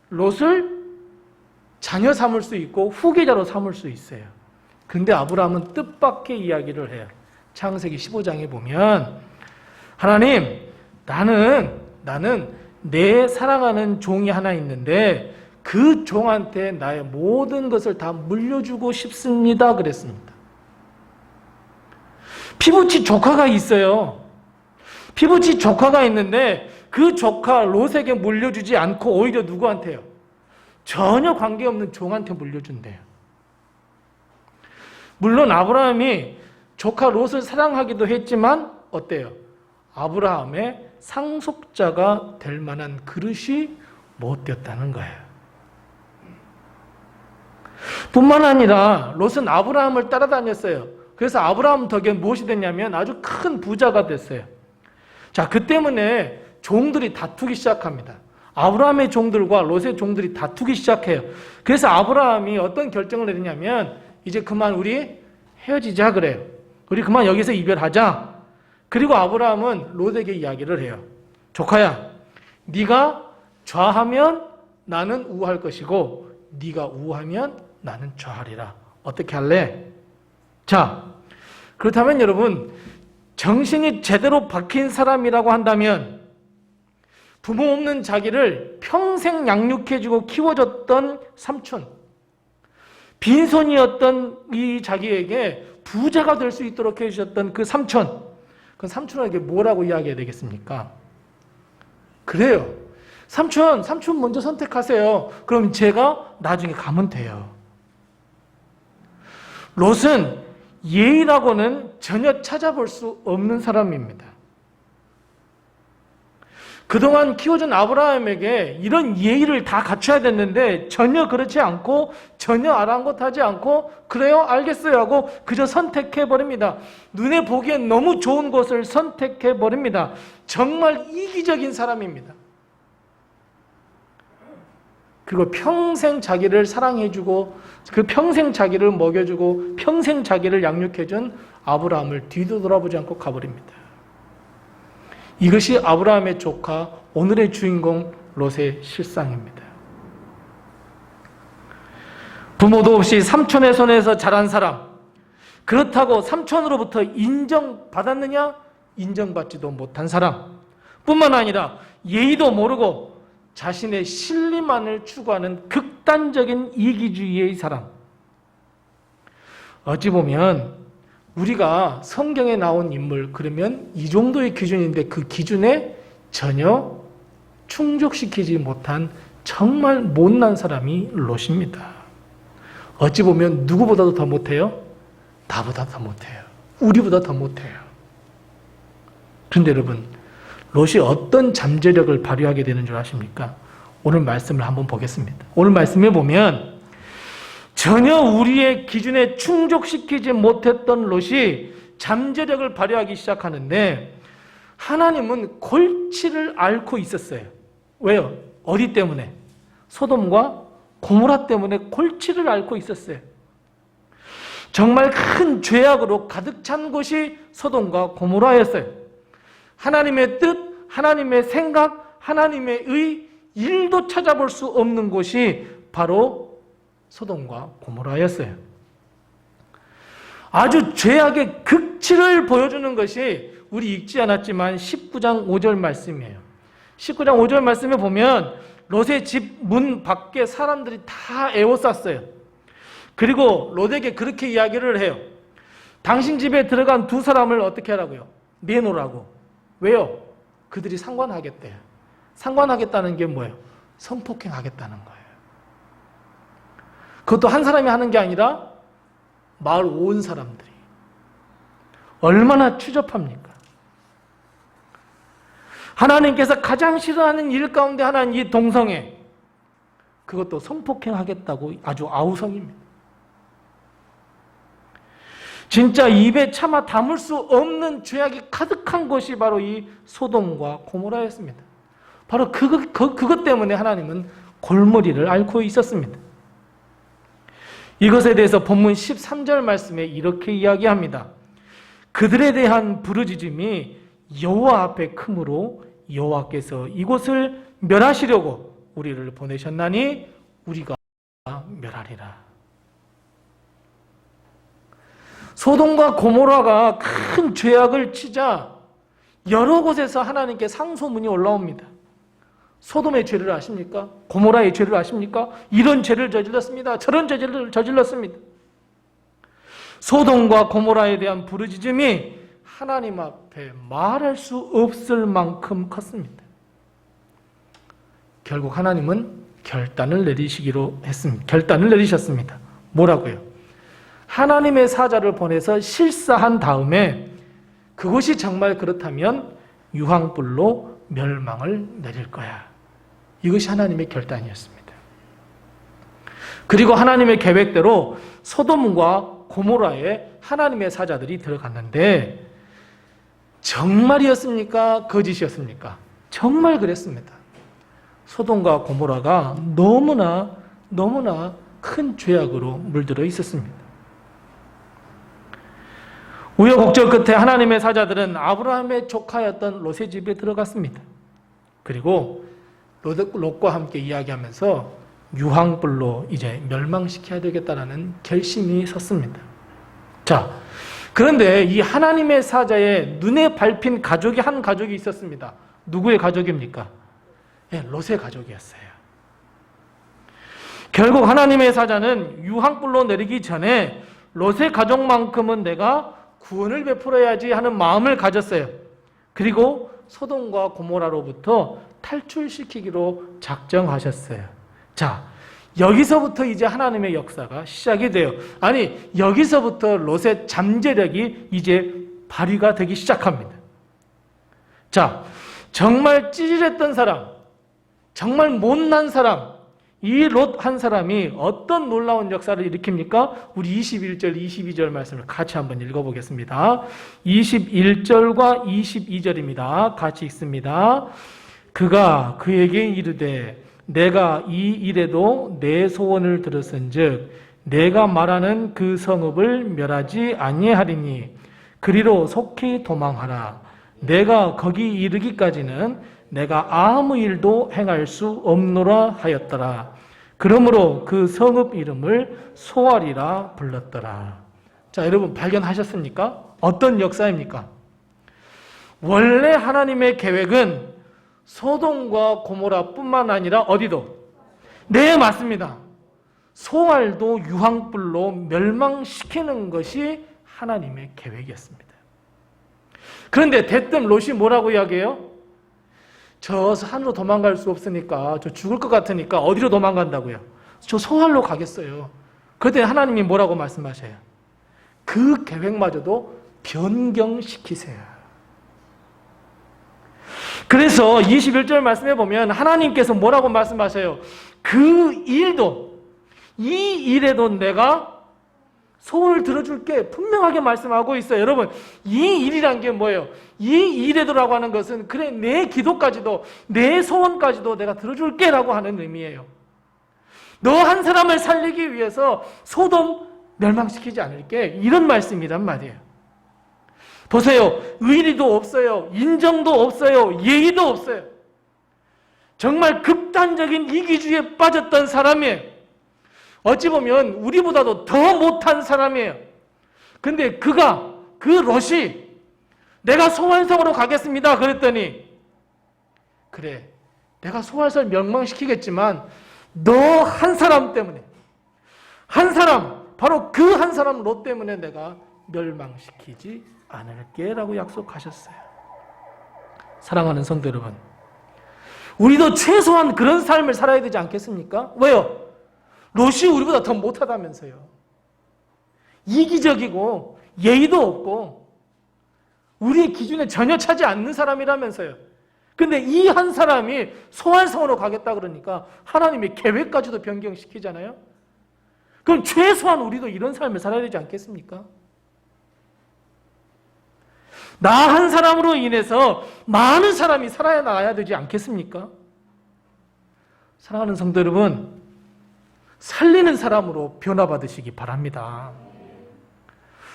롯을 자녀 삼을 수 있고 후계자로 삼을 수 있어요. 근데 아브라함은 뜻밖의 이야기를 해요. 창세기 15장에 보면 하나님, 나는 내 사랑하는 종이 하나 있는데 그 종한테 나의 모든 것을 다 물려주고 싶습니다 그랬습니다. 피부치 조카가 있어요. 피부치 조카가 있는데 그 조카 롯에게 물려주지 않고 오히려 누구한테요? 전혀 관계없는 종한테 물려준대요. 물론 아브라함이 조카 롯을 사랑하기도 했지만 어때요? 아브라함의 상속자가 될 만한 그릇이 못 되었다는 거예요. 뿐만 아니라 롯은 아브라함을 따라다녔어요. 그래서 아브라함 덕에 무엇이 됐냐면 아주 큰 부자가 됐어요. 자, 그 때문에 종들이 다투기 시작합니다. 아브라함의 종들과 롯의 종들이 다투기 시작해요. 그래서 아브라함이 어떤 결정을 내리냐면 이제 그만 우리 헤어지자 그래요. 우리 그만 여기서 이별하자. 그리고 아브라함은 롯에게 이야기를 해요. 조카야, 네가 좌하면 나는 우할 것이고 네가 우하면 나는 좌하리라. 어떻게 할래? 자, 그렇다면 여러분, 정신이 제대로 박힌 사람이라고 한다면 부모 없는 자기를 평생 양육해주고 키워줬던 삼촌, 빈손이었던 이 자기에게 부자가 될 수 있도록 해주셨던 그 삼촌, 그 삼촌에게 뭐라고 이야기해야 되겠습니까? 그래요. 삼촌 먼저 선택하세요. 그럼 제가 나중에 가면 돼요. 롯은 예의라고는 전혀 찾아볼 수 없는 사람입니다. 그동안 키워준 아브라함에게 이런 예의를 다 갖춰야 됐는데 전혀 그렇지 않고 전혀 아랑곳하지 않고 그래요? 알겠어요 하고 그저 선택해버립니다. 눈에 보기엔 너무 좋은 것을 선택해버립니다. 정말 이기적인 사람입니다. 그리고 평생 자기를 사랑해주고 그 평생 자기를 먹여주고 평생 자기를 양육해준 아브라함을 뒤도 돌아보지 않고 가버립니다. 이것이 아브라함의 조카, 오늘의 주인공 롯의 실상입니다. 부모도 없이 삼촌의 손에서 자란 사람, 그렇다고 삼촌으로부터 인정받았느냐? 인정받지도 못한 사람 뿐만 아니라 예의도 모르고 자신의 신리만을 추구하는 극단적인 이기주의의 사람. 어찌 보면 우리가 성경에 나온 인물, 그러면 이 정도의 기준인데 그 기준에 전혀 충족시키지 못한 정말 못난 사람이 롯입니다. 어찌 보면 누구보다도 더 못해요? 나보다 더 못해요. 우리보다 더 못해요. 그런데 여러분, 롯이 어떤 잠재력을 발휘하게 되는 줄 아십니까? 오늘 말씀을 한번 보겠습니다. 오늘 말씀에 보면 전혀 우리의 기준에 충족시키지 못했던 롯이 잠재력을 발휘하기 시작하는데 하나님은 골치를 앓고 있었어요. 왜요? 어디 때문에? 소돔과 고모라 때문에 골치를 앓고 있었어요. 정말 큰 죄악으로 가득 찬 곳이 소돔과 고모라였어요. 하나님의 뜻, 하나님의 생각, 하나님의 의, 일도 찾아볼 수 없는 곳이 바로 소돔과 고모라였어요. 아주 죄악의 극치를 보여주는 것이 우리 읽지 않았지만 19장 5절 말씀이에요. 19장 5절 말씀에 보면 롯의 집 문 밖에 사람들이 다 에워쌌어요. 그리고 롯에게 그렇게 이야기를 해요. 당신 집에 들어간 두 사람을 어떻게 하라고요? 내놓으라고. 왜요? 그들이 상관하겠대요. 상관하겠다는 게 뭐예요? 성폭행하겠다는 거예요. 그것도 한 사람이 하는 게 아니라 마을 온 사람들이. 얼마나 추접합니까? 하나님께서 가장 싫어하는 일 가운데 하나는 이 동성애. 그것도 성폭행하겠다고 아주 아우성입니다. 진짜 입에 차마 담을 수 없는 죄악이 가득한 것이 바로 이 소돔과 고모라였습니다. 바로 그것 때문에 하나님은 골머리를 앓고 있었습니다. 이것에 대해서 본문 13절 말씀에 이렇게 이야기합니다. 그들에 대한 부르짖음이 여호와 앞에 크므로 여호와께서 이곳을 멸하시려고 우리를 보내셨나니 우리가 멸하리라. 소돔과 고모라가 큰 죄악을 치자 여러 곳에서 하나님께 상소문이 올라옵니다. 소돔의 죄를 아십니까? 고모라의 죄를 아십니까? 이런 죄를 저질렀습니다. 저런 죄를 저질렀습니다. 소돔과 고모라에 대한 부르짖음이 하나님 앞에 말할 수 없을 만큼 컸습니다. 결국 하나님은 결단을 내리셨습니다. 뭐라고요? 하나님의 사자를 보내서 실사한 다음에 그것이 정말 그렇다면 유황불로 멸망을 내릴 거야. 이것이 하나님의 결단이었습니다. 그리고 하나님의 계획대로 소돔과 고모라에 하나님의 사자들이 들어갔는데 정말이었습니까? 거짓이었습니까? 정말 그랬습니다. 소돔과 고모라가 너무나 큰 죄악으로 물들어 있었습니다. 우여곡절 끝에 하나님의 사자들은 아브라함의 조카였던 롯의 집에 들어갔습니다. 그리고 롯과 함께 이야기하면서 유황불로 이제 멸망시켜야 되겠다라는 결심이 섰습니다. 자, 그런데 이 하나님의 사자의 눈에 밟힌 가족이 한 가족이 있었습니다. 누구의 가족입니까? 네, 롯의 가족이었어요. 결국 하나님의 사자는 유황불로 내리기 전에 롯의 가족만큼은 내가 구원을 베풀어야지 하는 마음을 가졌어요. 그리고 소돔과 고모라로부터 탈출시키기로 작정하셨어요. 자, 여기서부터 이제 하나님의 역사가 시작이 돼요. 아니, 여기서부터 롯의 잠재력이 이제 발휘가 되기 시작합니다. 자, 정말 찌질했던 사람, 정말 못난 사람, 이 롯 한 사람이 어떤 놀라운 역사를 일으킵니까? 우리 21절, 22절 말씀을 같이 한번 읽어보겠습니다. 21절과 22절입니다. 같이 읽습니다. 그가 그에게 이르되 내가 이 일에도 내 소원을 들었은즉 내가 말하는 그 성읍을 멸하지 아니하리니 그리로 속히 도망하라. 내가 거기 이르기까지는 내가 아무 일도 행할 수 없노라 하였더라. 그러므로 그 성읍 이름을 소알이라 불렀더라. 자, 여러분 발견하셨습니까? 어떤 역사입니까? 원래 하나님의 계획은 소돔과 고모라뿐만 아니라 어디도? 네, 맞습니다. 소알도 유황불로 멸망시키는 것이 하나님의 계획이었습니다. 그런데 대뜸 롯이 뭐라고 이야기해요? 저 산으로 도망갈 수 없으니까, 저 죽을 것 같으니까 어디로 도망간다고요? 저 소알로 가겠어요. 그때 하나님이 뭐라고 말씀하셔요? 그 계획마저도 변경시키세요. 그래서 21절 말씀해 보면 하나님께서 뭐라고 말씀하셔요? 그 일도, 이 일에도 내가 소원을 들어줄게 분명하게 말씀하고 있어요. 여러분, 이 일이란 게 뭐예요? 이 일에도라고 하는 것은 그래 내 기도까지도 내 소원까지도 내가 들어줄게 라고 하는 의미예요. 너 한 사람을 살리기 위해서 소돔 멸망시키지 않을게, 이런 말씀이란 말이에요. 보세요. 의리도 없어요. 인정도 없어요. 예의도 없어요. 정말 극단적인 이기주의에 빠졌던 사람이에요. 어찌 보면 우리보다도 더 못한 사람이에요. 근데 그 롯이 내가 소알성으로 가겠습니다 그랬더니, 그래 내가 소알성을 멸망시키겠지만 너 한 사람 때문에, 한 사람, 바로 그 한 사람 롯 때문에 내가 멸망시키지 않을게 라고 약속하셨어요. 사랑하는 성도 여러분, 우리도 최소한 그런 삶을 살아야 되지 않겠습니까? 왜요? 롯이 우리보다 더 못하다면서요. 이기적이고 예의도 없고 우리의 기준에 전혀 차지 않는 사람이라면서요. 근데 이 한 사람이 소알성으로 가겠다 그러니까 하나님의 계획까지도 변경시키잖아요. 그럼 최소한 우리도 이런 삶을 살아야 되지 않겠습니까? 나 한 사람으로 인해서 많은 사람이 살아나야 되지 않겠습니까? 사랑하는 성도 여러분, 살리는 사람으로 변화받으시기 바랍니다.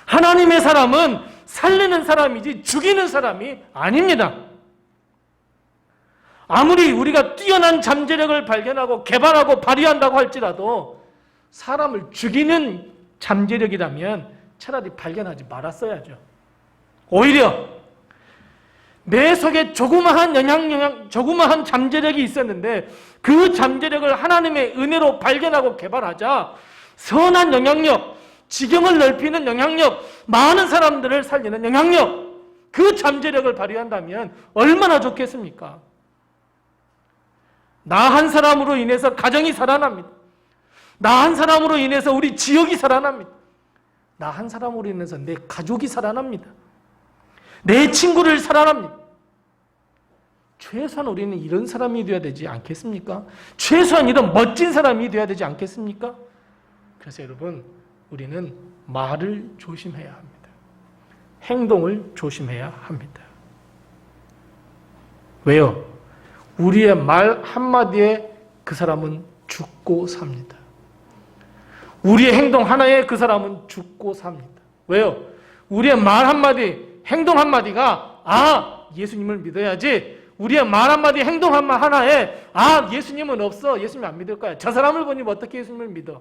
하나님의 사람은 살리는 사람이지 죽이는 사람이 아닙니다. 아무리 우리가 뛰어난 잠재력을 발견하고 개발하고 발휘한다고 할지라도 사람을 죽이는 잠재력이라면 차라리 발견하지 말았어야죠. 오히려 내 속에 조그마한 잠재력이 있었는데 그 잠재력을 하나님의 은혜로 발견하고 개발하자 선한 영향력, 지경을 넓히는 영향력, 많은 사람들을 살리는 영향력, 그 잠재력을 발휘한다면 얼마나 좋겠습니까? 나 한 사람으로 인해서 가정이 살아납니다. 나 한 사람으로 인해서 우리 지역이 살아납니다. 나 한 사람으로 인해서 내 가족이 살아납니다. 내 친구를 살아납니다. 최소한 우리는 이런 사람이 되어야 되지 않겠습니까? 최소한 이런 멋진 사람이 되어야 되지 않겠습니까? 그래서 여러분, 우리는 말을 조심해야 합니다. 행동을 조심해야 합니다. 왜요? 우리의 말 한마디에 그 사람은 죽고 삽니다. 우리의 행동 하나에 그 사람은 죽고 삽니다. 왜요? 우리의 말 한마디, 행동 한마디가 예수님을 믿어야지, 우리의 말 한마디, 행동 하나에 예수님은 없어, 예수님 안 믿을 거야, 저 사람을 보니 어떻게 예수님을 믿어?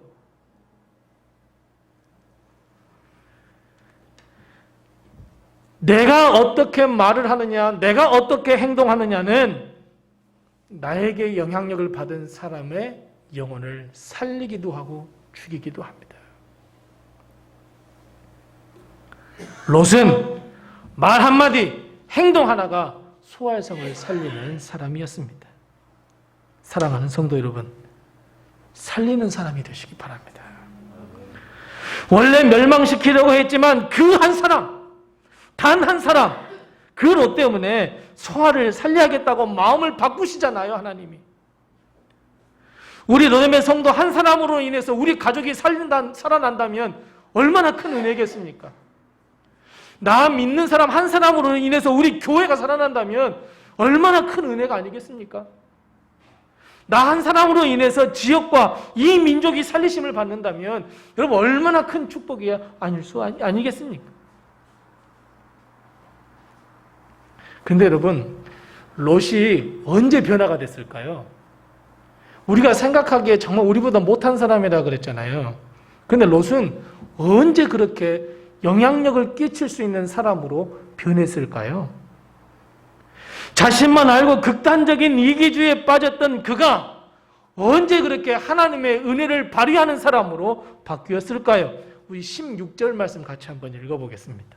내가 어떻게 말을 하느냐, 내가 어떻게 행동하느냐는 나에게 영향력을 받은 사람의 영혼을 살리기도 하고 죽이기도 합니다. 롯은 말 한마디, 행동 하나가 소알성을 살리는 사람이었습니다. 사랑하는 성도 여러분, 살리는 사람이 되시기 바랍니다. 원래 멸망시키려고 했지만 그 한 사람, 단 한 사람, 그 롯 때문에 소아를 살려야겠다고 마음을 바꾸시잖아요, 하나님이. 우리 롯의 성도 한 사람으로 인해서 우리 가족이 살아난다면 얼마나 큰 은혜겠습니까? 나 믿는 사람 한 사람으로 인해서 우리 교회가 살아난다면 얼마나 큰 은혜가 아니겠습니까? 나 한 사람으로 인해서 지역과 이 민족이 살리심을 받는다면 여러분 얼마나 큰 축복이 아니겠습니까? 근데 여러분, 롯이 언제 변화가 됐을까요? 우리가 생각하기에 정말 우리보다 못한 사람이라 그랬잖아요. 근데 롯은 언제 그렇게 영향력을 끼칠 수 있는 사람으로 변했을까요? 자신만 알고 극단적인 이기주의에 빠졌던 그가 언제 그렇게 하나님의 은혜를 발휘하는 사람으로 바뀌었을까요? 우리 16절 말씀 같이 한번 읽어보겠습니다.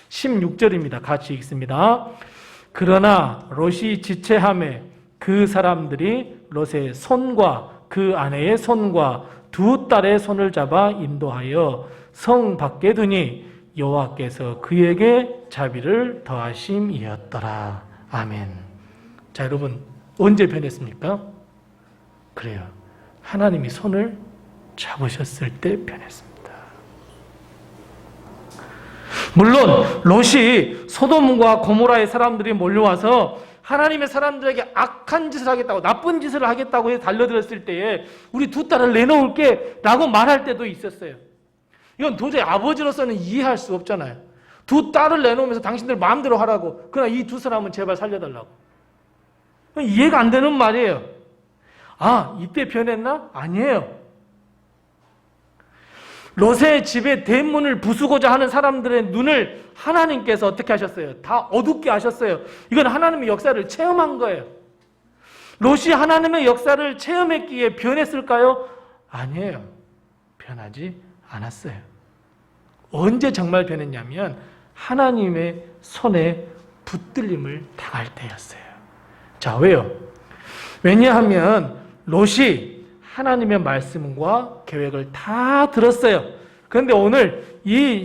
16절입니다. 같이 읽습니다. 그러나 롯이 지체하매 그 사람들이 롯의 손과 그 아내의 손과 두 딸의 손을 잡아 인도하여 성 밖에 두니 여호와께서 그에게 자비를 더하심이었더라. 아멘. 자, 여러분 언제 변했습니까? 그래요. 하나님이 손을 잡으셨을 때 변했습니다. 물론 롯이 소돔과 고모라의 사람들이 몰려와서 하나님의 사람들에게 악한 짓을 하겠다고, 나쁜 짓을 하겠다고 해서 달려들었을 때에 우리 두 딸을 내놓을게 라고 말할 때도 있었어요. 이건 도저히 아버지로서는 이해할 수 없잖아요. 두 딸을 내놓으면서 당신들 마음대로 하라고. 그러나 이 두 사람은 제발 살려달라고. 이해가 안 되는 말이에요. 아, 이때 변했나? 아니에요. 롯의 집에 대문을 부수고자 하는 사람들의 눈을 하나님께서 어떻게 하셨어요? 다 어둡게 하셨어요. 이건 하나님의 역사를 체험한 거예요. 롯이 하나님의 역사를 체험했기에 변했을까요? 아니에요. 변하지 않았어요. 언제 정말 변했냐면 하나님의 손에 붙들림을 당할 때였어요. 자, 왜요? 왜냐하면 롯이 하나님의 말씀과 계획을 다 들었어요. 그런데 오늘 이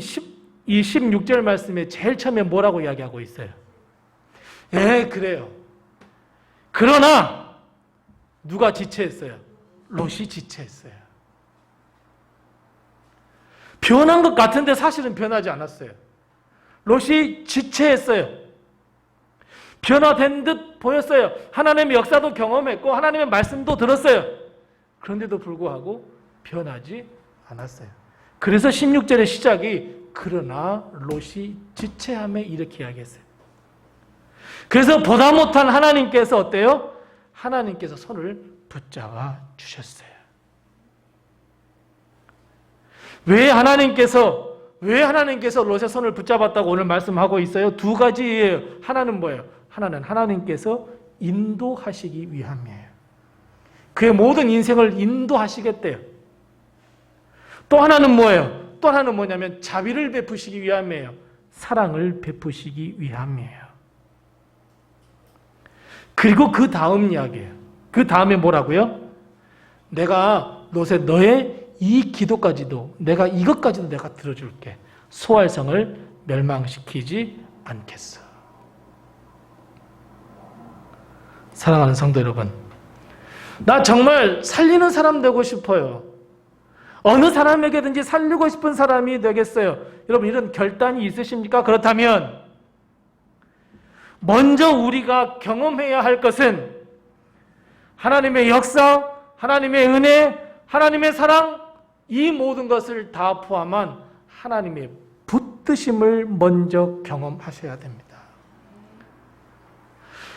16절 말씀에 제일 처음에 뭐라고 이야기하고 있어요? 예, 그래요. 그러나 누가 지체했어요? 롯이 지체했어요. 변한 것 같은데 사실은 변하지 않았어요. 롯이 지체했어요. 변화된 듯 보였어요. 하나님의 역사도 경험했고 하나님의 말씀도 들었어요. 그런데도 불구하고 변하지 않았어요. 그래서 16절의 시작이 그러나 롯이 지체함에 이렇게 이야기했어요. 그래서 보다 못한 하나님께서 어때요? 하나님께서 손을 붙잡아 주셨어요. 왜 하나님께서 롯의 손을 붙잡았다고 오늘 말씀하고 있어요? 두 가지예요. 하나는 뭐예요? 하나는 하나님께서 인도하시기 위함이에요. 그의 모든 인생을 인도하시겠대요. 또 하나는 뭐예요? 또 하나는 뭐냐면 자비를 베푸시기 위함이에요. 사랑을 베푸시기 위함이에요. 그리고 그 다음 이야기예요. 그 다음에 뭐라고요? 내가 너의 이 기도까지도 이것까지도 내가 들어줄게. 소알성을 멸망시키지 않겠어. 사랑하는 성도 여러분, 나 정말 살리는 사람 되고 싶어요. 어느 사람에게든지 살리고 싶은 사람이 되겠어요. 여러분, 이런 결단이 있으십니까? 그렇다면 먼저 우리가 경험해야 할 것은 하나님의 역사, 하나님의 은혜, 하나님의 사랑, 이 모든 것을 다 포함한 하나님의 붙드심을 먼저 경험하셔야 됩니다.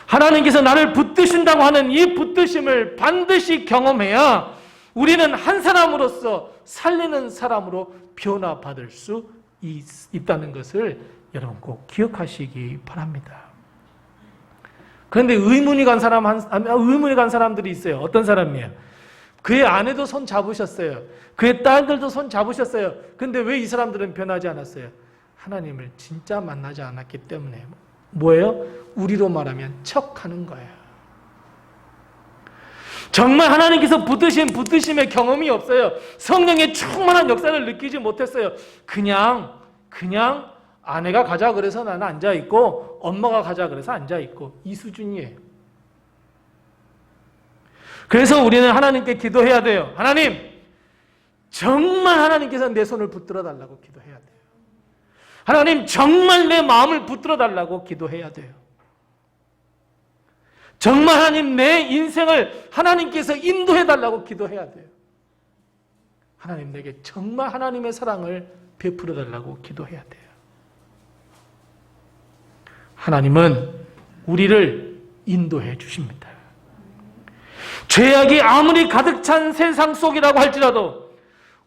하나님께서 나를 붙드신다고 하는 이 붙드심을 반드시 경험해야 우리는 한 사람으로서 살리는 사람으로 변화받을 수 있다는 것을 여러분 꼭 기억하시기 바랍니다. 그런데 의문이 간 사람들이 있어요. 어떤 사람이에요? 그의 아내도 손 잡으셨어요. 그의 딸들도 손 잡으셨어요. 근데 왜 이 사람들은 변하지 않았어요? 하나님을 진짜 만나지 않았기 때문에. 뭐예요? 우리로 말하면 척하는 거예요. 정말 하나님께서 붙드심의 경험이 없어요. 성령의 충만한 역사를 느끼지 못했어요. 그냥 아내가 가자 그래서 나는 앉아있고 엄마가 가자 그래서 앉아있고 이 수준이에요. 그래서 우리는 하나님께 기도해야 돼요. 하나님, 정말 하나님께서 내 손을 붙들어 달라고 기도해야 돼요. 하나님, 정말 내 마음을 붙들어 달라고 기도해야 돼요. 정말 하나님, 내 인생을 하나님께서 인도해 달라고 기도해야 돼요. 하나님, 내게 정말 하나님의 사랑을 베풀어 달라고 기도해야 돼요. 하나님은 우리를 인도해 주십니다. 죄악이 아무리 가득 찬 세상 속이라고 할지라도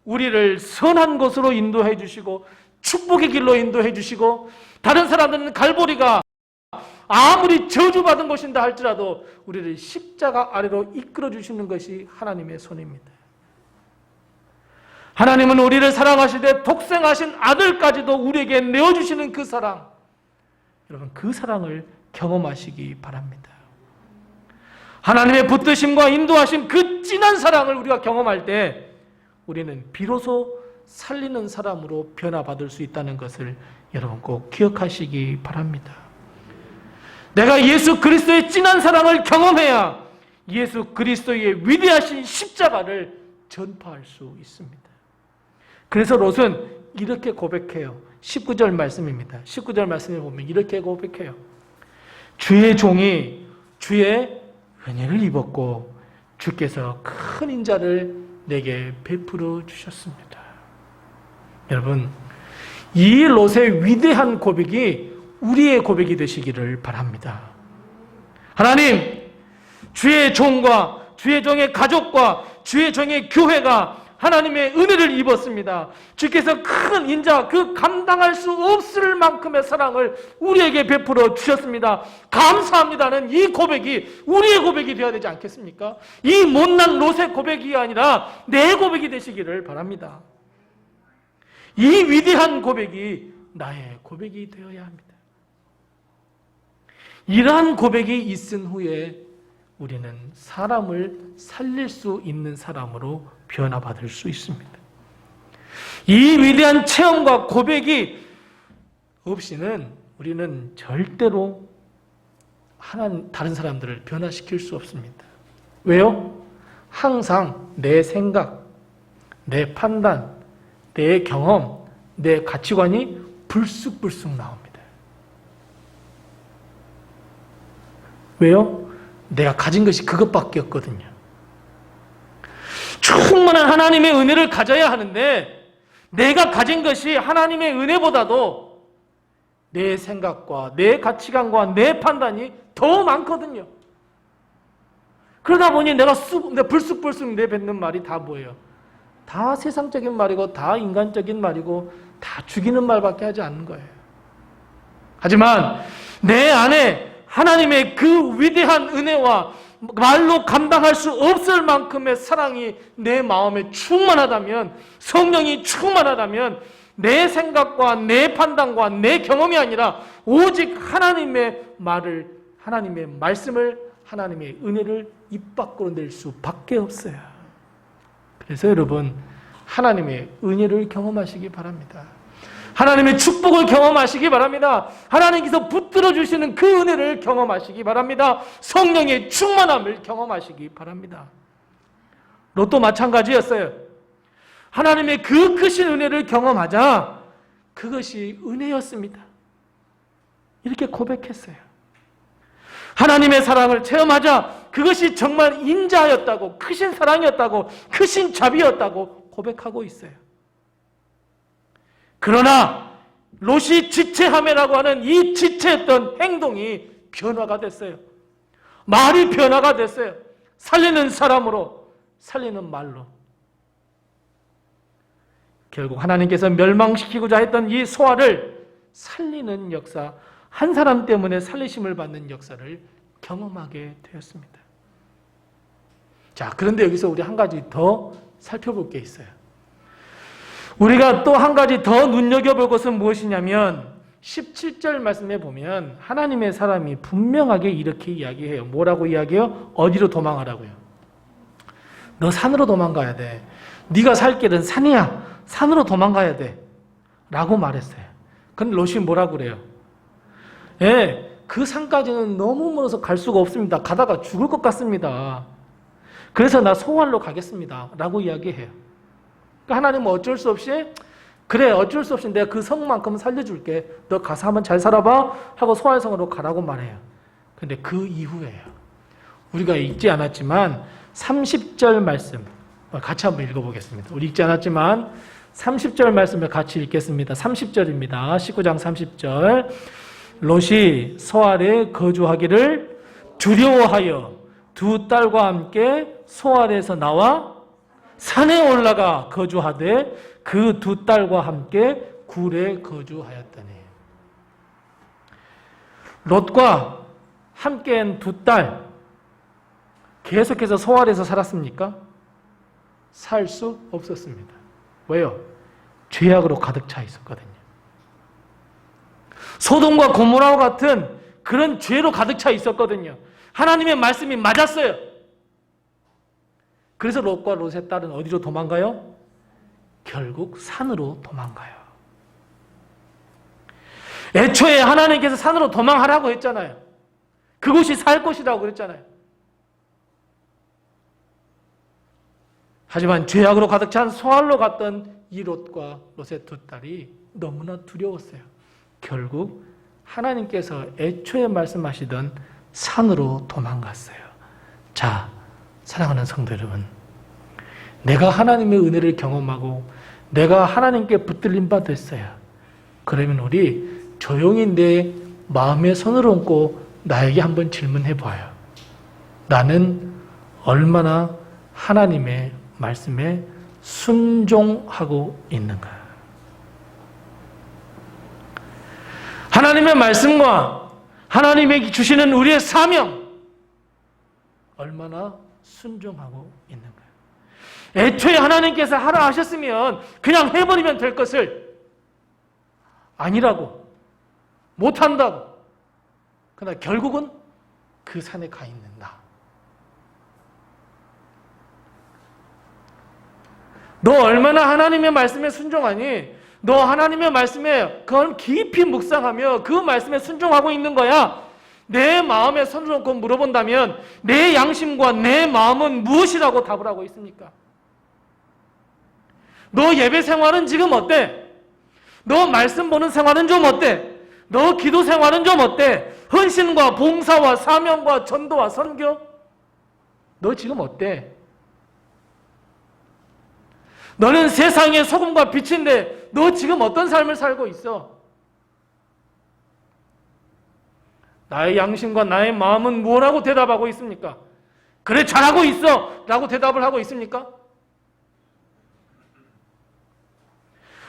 우리를 선한 곳으로 인도해 주시고 축복의 길로 인도해 주시고, 다른 사람들은 갈보리가 아무리 저주받은 것인다 할지라도 우리를 십자가 아래로 이끌어 주시는 것이 하나님의 손입니다. 하나님은 우리를 사랑하시되 독생하신 아들까지도 우리에게 내어주시는 그 사랑, 여러분, 그 사랑을 경험하시기 바랍니다. 하나님의 붙드심과 인도하심, 그 진한 사랑을 우리가 경험할 때 우리는 비로소 살리는 사람으로 변화받을 수 있다는 것을 여러분 꼭 기억하시기 바랍니다. 내가 예수 그리스도의 진한 사랑을 경험해야 예수 그리스도의 위대하신 십자가를 전파할 수 있습니다. 그래서 롯은 이렇게 고백해요. 19절 말씀입니다. 19절 말씀을 보면 이렇게 고백해요. 주의 종이 주의 은혜를 입었고 주께서 큰 인자를 내게 베풀어 주셨습니다. 여러분, 이 롯의 위대한 고백이 우리의 고백이 되시기를 바랍니다. 하나님, 주의 종과 주의 종의 가족과 주의 종의 교회가 하나님의 은혜를 입었습니다. 주께서 큰 인자, 그 감당할 수 없을 만큼의 사랑을 우리에게 베풀어 주셨습니다. 감사합니다는 이 고백이 우리의 고백이 되어야 되지 않겠습니까? 이 못난 롯의 고백이 아니라 내 고백이 되시기를 바랍니다. 이 위대한 고백이 나의 고백이 되어야 합니다. 이러한 고백이 있은 후에 우리는 사람을 살릴 수 있는 사람으로 변화받을 수 있습니다. 이 위대한 체험과 고백이 없이는 우리는 절대로 다른 사람들을 변화시킬 수 없습니다. 왜요? 항상 내 생각, 내 판단, 내 경험, 내 가치관이 불쑥불쑥 나옵니다. 왜요? 내가 가진 것이 그것밖에 없거든요. 충만한 하나님의 은혜를 가져야 하는데 내가 가진 것이 하나님의 은혜보다도 내 생각과 내 가치관과 내 판단이 더 많거든요. 그러다 보니 내가 불쑥불쑥 내뱉는 말이 다 뭐예요? 다 세상적인 말이고 다 인간적인 말이고 다 죽이는 말밖에 하지 않는 거예요. 하지만 내 안에 하나님의 그 위대한 은혜와 말로 감당할 수 없을 만큼의 사랑이 내 마음에 충만하다면, 성령이 충만하다면 내 생각과 내 판단과 내 경험이 아니라 오직 하나님의 말을, 하나님의 말씀을, 하나님의 은혜를 입 밖으로 낼 수밖에 없어요. 그래서 여러분, 하나님의 은혜를 경험하시기 바랍니다. 하나님의 축복을 경험하시기 바랍니다. 하나님께서 붙들어 주시는 그 은혜를 경험하시기 바랍니다. 성령의 충만함을 경험하시기 바랍니다. 롯도 마찬가지였어요. 하나님의 그 크신 은혜를 경험하자 그것이 은혜였습니다. 이렇게 고백했어요. 하나님의 사랑을 체험하자 그것이 정말 인자였다고, 크신 사랑이었다고, 크신 자비였다고 고백하고 있어요. 그러나 롯이 지체함이라고 하는 이 지체했던 행동이 변화가 됐어요. 말이 변화가 됐어요. 살리는 사람으로, 살리는 말로. 결국 하나님께서 멸망시키고자 했던 이 소아를 살리는 역사, 한 사람 때문에 살리심을 받는 역사를 경험하게 되었습니다. 자, 그런데 여기서 우리 한 가지 더 살펴볼 게 있어요. 우리가 또 한 가지 더 눈여겨볼 것은 무엇이냐면 17절 말씀에 보면 하나님의 사람이 분명하게 이렇게 이야기해요. 뭐라고 이야기해요? 어디로 도망하라고요? 너 산으로 도망가야 돼. 네가 살 길은 산이야. 산으로 도망가야 돼. 라고 말했어요. 근데 롯이 뭐라 그래요? 예, 그 산까지는 너무 멀어서 갈 수가 없습니다. 가다가 죽을 것 같습니다. 그래서 나 소활로 가겠습니다. 라고 이야기해요. 그러니까 하나님은 어쩔 수 없이 그래, 어쩔 수 없이 내가 그 성만큼 살려줄게. 너 가서 한번 잘 살아봐. 하고 소활성으로 가라고 말해요. 근데 그 이후에요. 우리가 읽지 않았지만 30절 말씀 같이 한번 읽어보겠습니다. 우리 읽지 않았지만 30절 말씀을 같이 읽겠습니다. 30절입니다. 19장 30절. 롯이 소알에 거주하기를 두려워하여 두 딸과 함께 소알에서 나와 산에 올라가 거주하되 그 두 딸과 함께 굴에 거주하였더니. 롯과 함께한 두 딸 계속해서 소알에서 살았습니까? 살 수 없었습니다. 왜요? 죄악으로 가득 차 있었거든요. 소돔과 고모라와 같은 그런 죄로 가득 차 있었거든요. 하나님의 말씀이 맞았어요. 그래서 롯과 롯의 딸은 어디로 도망가요? 결국 산으로 도망가요. 애초에 하나님께서 산으로 도망하라고 했잖아요. 그곳이 살 곳이라고 그랬잖아요. 하지만 죄악으로 가득 찬 소알로 갔던 이 롯과 롯의 두 딸이 너무나 두려웠어요. 결국 하나님께서 애초에 말씀하시던 산으로 도망갔어요. 자, 사랑하는 성도 여러분, 내가 하나님의 은혜를 경험하고 내가 하나님께 붙들림 바 됐어요. 그러면 우리 조용히 내 마음에 손을 얹고 나에게 한번 질문해 봐요. 나는 얼마나 하나님의 말씀에 순종하고 있는가? 하나님의 말씀과 하나님이 주시는 우리의 사명 얼마나 순종하고 있는가? 애초에 하나님께서 하라 하셨으면 그냥 해버리면 될 것을 아니라고, 못한다고, 그러나 결국은 그 산에 가 있는 나. 너 얼마나 하나님의 말씀에 순종하니? 너 하나님의 말씀에 그걸 깊이 묵상하며 그 말씀에 순종하고 있는 거야. 내 마음에 손을 얹고 물어본다면 내 양심과 내 마음은 무엇이라고 답을 하고 있습니까? 너 예배 생활은 지금 어때? 너 말씀 보는 생활은 좀 어때? 너 기도 생활은 좀 어때? 헌신과 봉사와 사명과 전도와 선교? 너 지금 어때? 너는 세상의 소금과 빛인데 너 지금 어떤 삶을 살고 있어? 나의 양심과 나의 마음은 뭐라고 대답하고 있습니까? 그래, 잘하고 있어 라고 대답을 하고 있습니까?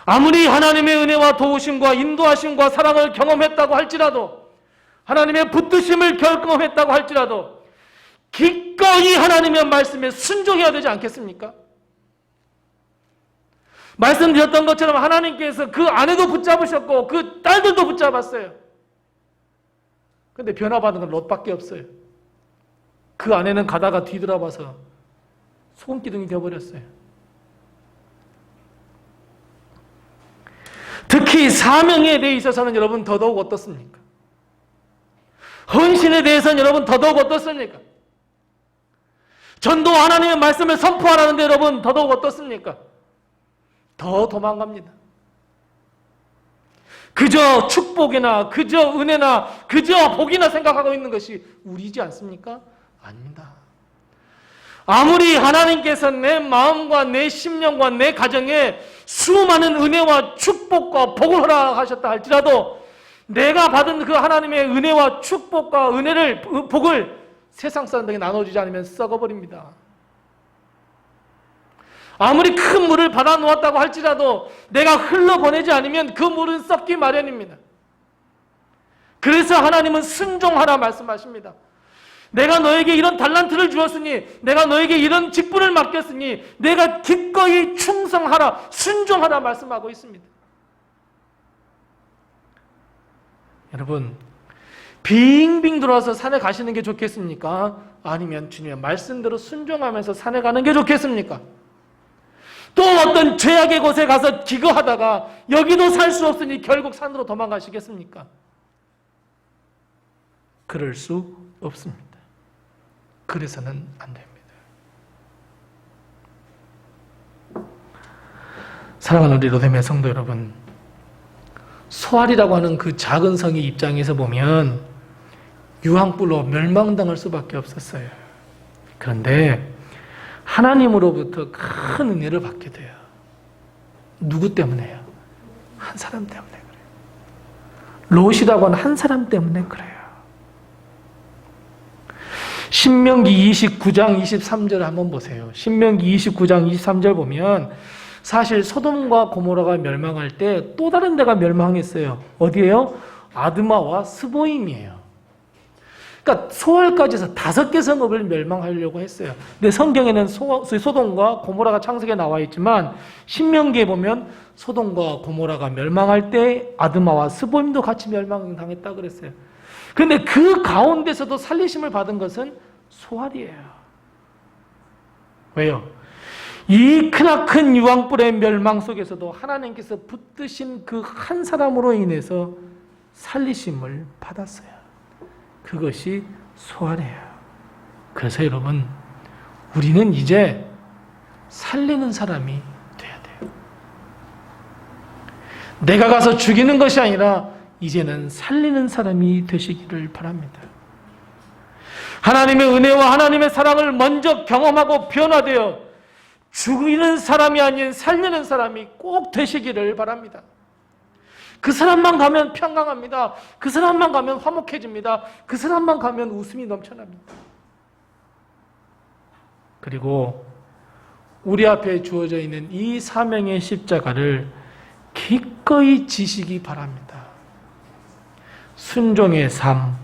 아무리 하나님의 은혜와 도우심과 인도하심과 사랑을 경험했다고 할지라도, 하나님의 붙드심을 경험했다고 할지라도 기꺼이 하나님의 말씀에 순종해야 되지 않겠습니까? 말씀드렸던 것처럼 하나님께서 그 아내도 붙잡으셨고 그 딸들도 붙잡았어요. 근데 변화받은 건 롯밖에 없어요. 그 아내는 가다가 뒤돌아봐서 소금기둥이 되어버렸어요. 특히 사명에 대해 있어서는 여러분 더더욱 어떻습니까? 헌신에 대해서는 여러분 더더욱 어떻습니까? 전도 하나님의 말씀을 선포하라는데 여러분 더더욱 어떻습니까? 더 도망갑니다. 그저 축복이나 그저 은혜나 그저 복이나 생각하고 있는 것이 우리지 않습니까? 아닙니다. 아무리 하나님께서 내 마음과 내 심령과 내 가정에 수많은 은혜와 축복과 복을 허락하셨다 할지라도 내가 받은 그 하나님의 은혜와 축복과 은혜를, 복을 세상 사람들에게 나눠주지 않으면 썩어버립니다. 아무리 큰 물을 받아 놓았다고 할지라도 내가 흘러보내지 않으면 그 물은 썩기 마련입니다. 그래서 하나님은 순종하라 말씀하십니다. 내가 너에게 이런 달란트를 주었으니, 내가 너에게 이런 직분을 맡겼으니 내가 기꺼이 충성하라, 순종하라 말씀하고 있습니다. 여러분, 빙빙 돌아서 산에 가시는 게 좋겠습니까? 아니면 주님의 말씀대로 순종하면서 산에 가는 게 좋겠습니까? 또 어떤 죄악의 곳에 가서 기거하다가 여기도 살 수 없으니 결국 산으로 도망가시겠습니까? 그럴 수 없습니다. 그래서는 안 됩니다. 사랑하는 우리 로뎀의 성도 여러분, 소알이라고 하는 그 작은 성의 입장에서 보면 유황불로 멸망당할 수밖에 없었어요. 그런데 하나님으로부터 큰 은혜를 받게 돼요. 누구 때문에요? 한 사람 때문에 그래요. 롯이라고 하는 한 사람 때문에 그래요. 신명기 29장 23절 한번 보세요. 신명기 29장 23절 보면 사실 소돔과 고모라가 멸망할 때 또 다른 데가 멸망했어요. 어디예요? 아드마와 스보임이에요. 그러니까 소알까지 해서 5개 성읍을 멸망하려고 했어요. 근데 성경에는 소돔과 고모라가 창세기에 나와 있지만 신명기에 보면 소돔과 고모라가 멸망할 때 아드마와 스보임도 같이 멸망당했다 그랬어요. 그런데 그 가운데서도 살리심을 받은 것은 소알이에요. 왜요? 이 크나큰 유황불의 멸망 속에서도 하나님께서 붙드신 그 한 사람으로 인해서 살리심을 받았어요. 그것이 소알이에요. 그래서 여러분, 우리는 이제 살리는 사람이 돼야 돼요. 내가 가서 죽이는 것이 아니라 이제는 살리는 사람이 되시기를 바랍니다. 하나님의 은혜와 하나님의 사랑을 먼저 경험하고 변화되어 죽이는 사람이 아닌 살리는 사람이 꼭 되시기를 바랍니다. 그 사람만 가면 평강합니다. 그 사람만 가면 화목해집니다. 그 사람만 가면 웃음이 넘쳐납니다. 그리고 우리 앞에 주어져 있는 이 사명의 십자가를 기꺼이 지시기 바랍니다. 순종의 삶,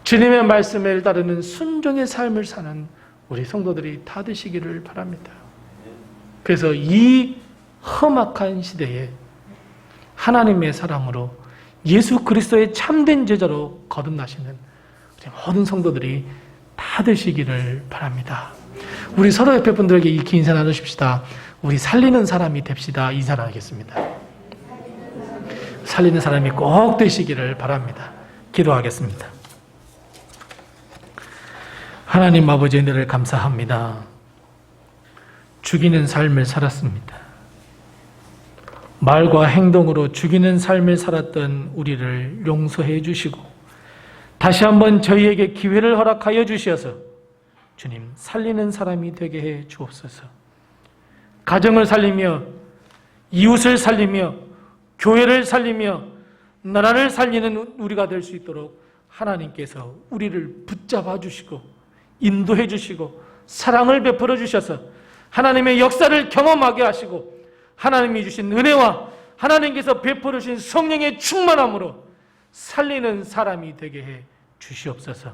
주님의 말씀을 따르는 순종의 삶을 사는 우리 성도들이 다 되시기를 바랍니다. 그래서 이 험악한 시대에 하나님의 사랑으로 예수 그리스도의 참된 제자로 거듭나시는 우리 모든 성도들이 다 되시기를 바랍니다. 우리 서로 옆에 분들에게 이렇게 인사 나누십시다. 우리 살리는 사람이 됩시다. 인사 나누겠습니다. 살리는 사람이 꼭 되시기를 바랍니다. 기도하겠습니다. 하나님 아버지 은혜를 감사합니다. 죽이는 삶을 살았습니다. 말과 행동으로 죽이는 삶을 살았던 우리를 용서해 주시고 다시 한번 저희에게 기회를 허락하여 주셔서 주님 살리는 사람이 되게 해 주옵소서. 가정을 살리며 이웃을 살리며 교회를 살리며 나라를 살리는 우리가 될 수 있도록 하나님께서 우리를 붙잡아 주시고 인도해 주시고 사랑을 베풀어 주셔서 하나님의 역사를 경험하게 하시고 하나님이 주신 은혜와 하나님께서 베풀어 주신 성령의 충만함으로 살리는 사람이 되게 해 주시옵소서.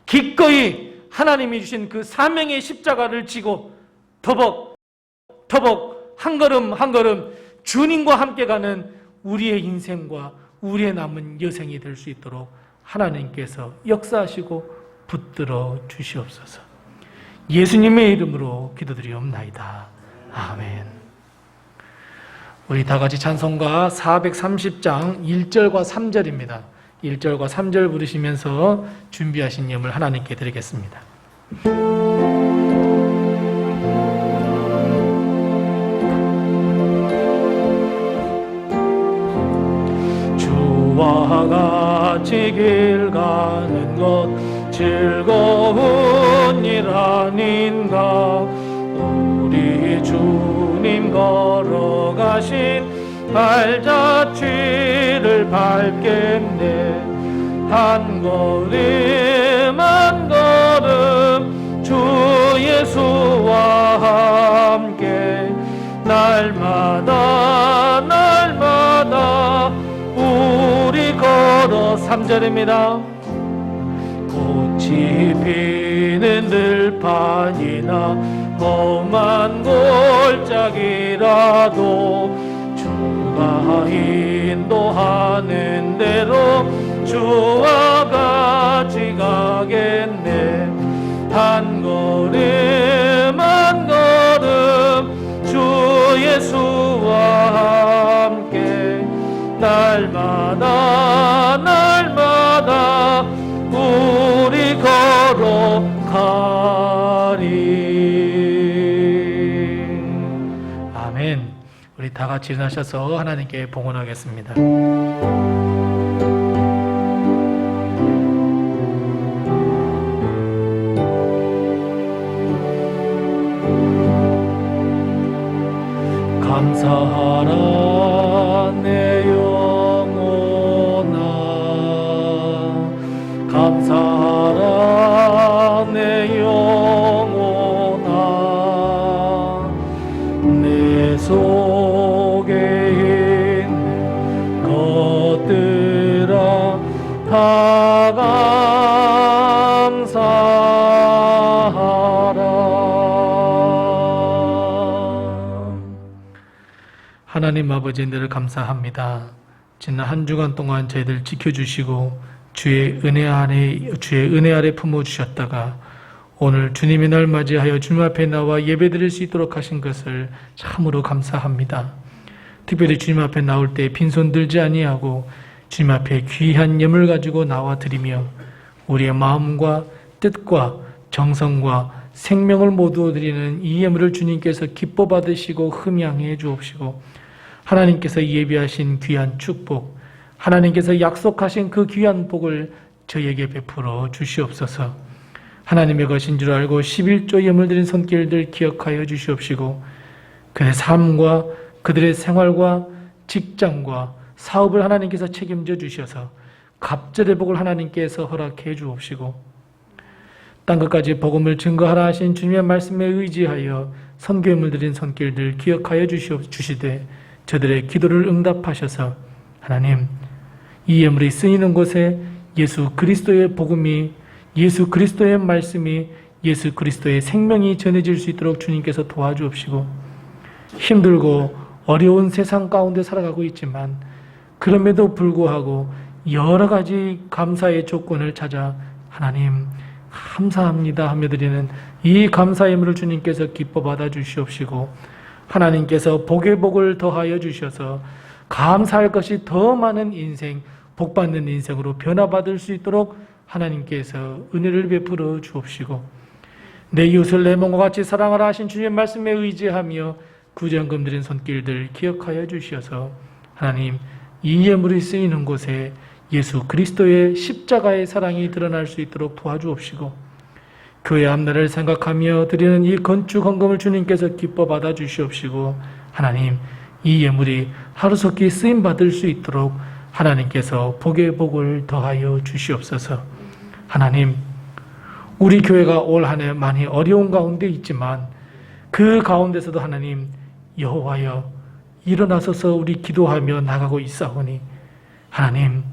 기꺼이 하나님이 주신 그 사명의 십자가를 지고 터벅터벅 한 걸음 한 걸음 주님과 함께 가는 우리의 인생과 우리의 남은 여생이 될 수 있도록 하나님께서 역사하시고 붙들어 주시옵소서. 예수님의 이름으로 기도드리옵나이다. 아멘. 우리 다 같이 찬송가 430장 1절과 3절입니다. 1절과 3절 부르시면서 준비하신 예물 하나님께 드리겠습니다. 주와 같이 길 가는 것 즐거운 일 아닌가. 우리 주님 걸어가신 발자취를 밟겠네. 한 걸음 한 걸음 주 예수와 함께 날마다 날마다 우리 걸어 3절입니다. 꽃이 피는 들판이나 험한 골짜기라도 주가 인도하는 대로 주와 같이 가겠네. 한 걸음 한 걸음 주 예수와 함께 날마다 날마다 우리 걸어가리. 아멘. 우리 다 같이 일어나셔서 하나님께 봉헌하겠습니다. 감사하라 내 영혼아, 감사하라 내 영혼아. 내 속에 있는 것들아 다 감사하라. 하나님 아버지, 늘 감사합니다. 지난 한 주간 동안 저희들 지켜주시고 주의 은혜 아래 품어주셨다가 오늘 주님의 날 맞이하여 주님 앞에 나와 예배드릴 수 있도록 하신 것을 참으로 감사합니다. 특별히 주님 앞에 나올 때 빈손 들지 아니하고 주님 앞에 귀한 예물 가지고 나와 드리며 우리의 마음과 뜻과 정성과 생명을 모두 드리는 이 예물을 주님께서 기뻐 받으시고 흠양해 주옵시고, 하나님께서 예비하신 귀한 축복, 하나님께서 약속하신 그 귀한 복을 저에게 베풀어 주시옵소서. 하나님의 것인 줄 알고 11조 예물 드린 손길들 기억하여 주시옵시고, 그들의 삶과 그들의 생활과 직장과 사업을 하나님께서 책임져 주셔서 갑절의 복을 하나님께서 허락해 주옵시고, 땅끝까지 복음을 증거하라 하신 주님의 말씀에 의지하여 선교예물 드린 손길들 기억하여 주시되 저들의 기도를 응답하셔서 하나님, 이 예물이 쓰이는 곳에 예수 그리스도의 복음이, 예수 그리스도의 말씀이, 예수 그리스도의 생명이 전해질 수 있도록 주님께서 도와주옵시고, 힘들고 어려운 세상 가운데 살아가고 있지만 그럼에도 불구하고 여러 가지 감사의 조건을 찾아 하나님 감사합니다 하며 드리는 이 감사 예물을 주님께서 기뻐 받아 주시옵시고, 하나님께서 복의 복을 더하여 주셔서 감사할 것이 더 많은 인생, 복받는 인생으로 변화받을 수 있도록 하나님께서 은혜를 베풀어 주옵시고, 내 이웃을 내 몸과 같이 사랑하라 하신 주님의 말씀에 의지하며 구제헌금 드린 손길들 기억하여 주시어서 하나님, 이 예물이 쓰이는 곳에 예수 그리스도의 십자가의 사랑이 드러날 수 있도록 도와주옵시고, 교회 앞날을 생각하며 드리는 이 건축 헌금을 주님께서 기뻐 받아 주시옵시고, 하나님, 이 예물이 하루속히 쓰임 받을 수 있도록 하나님께서 복의 복을 더하여 주시옵소서. 하나님, 우리 교회가 올 한 해 많이 어려운 가운데 있지만 그 가운데서도 하나님, 여호와여 일어나소서 우리 기도하며 나가고 있사오니 하나님,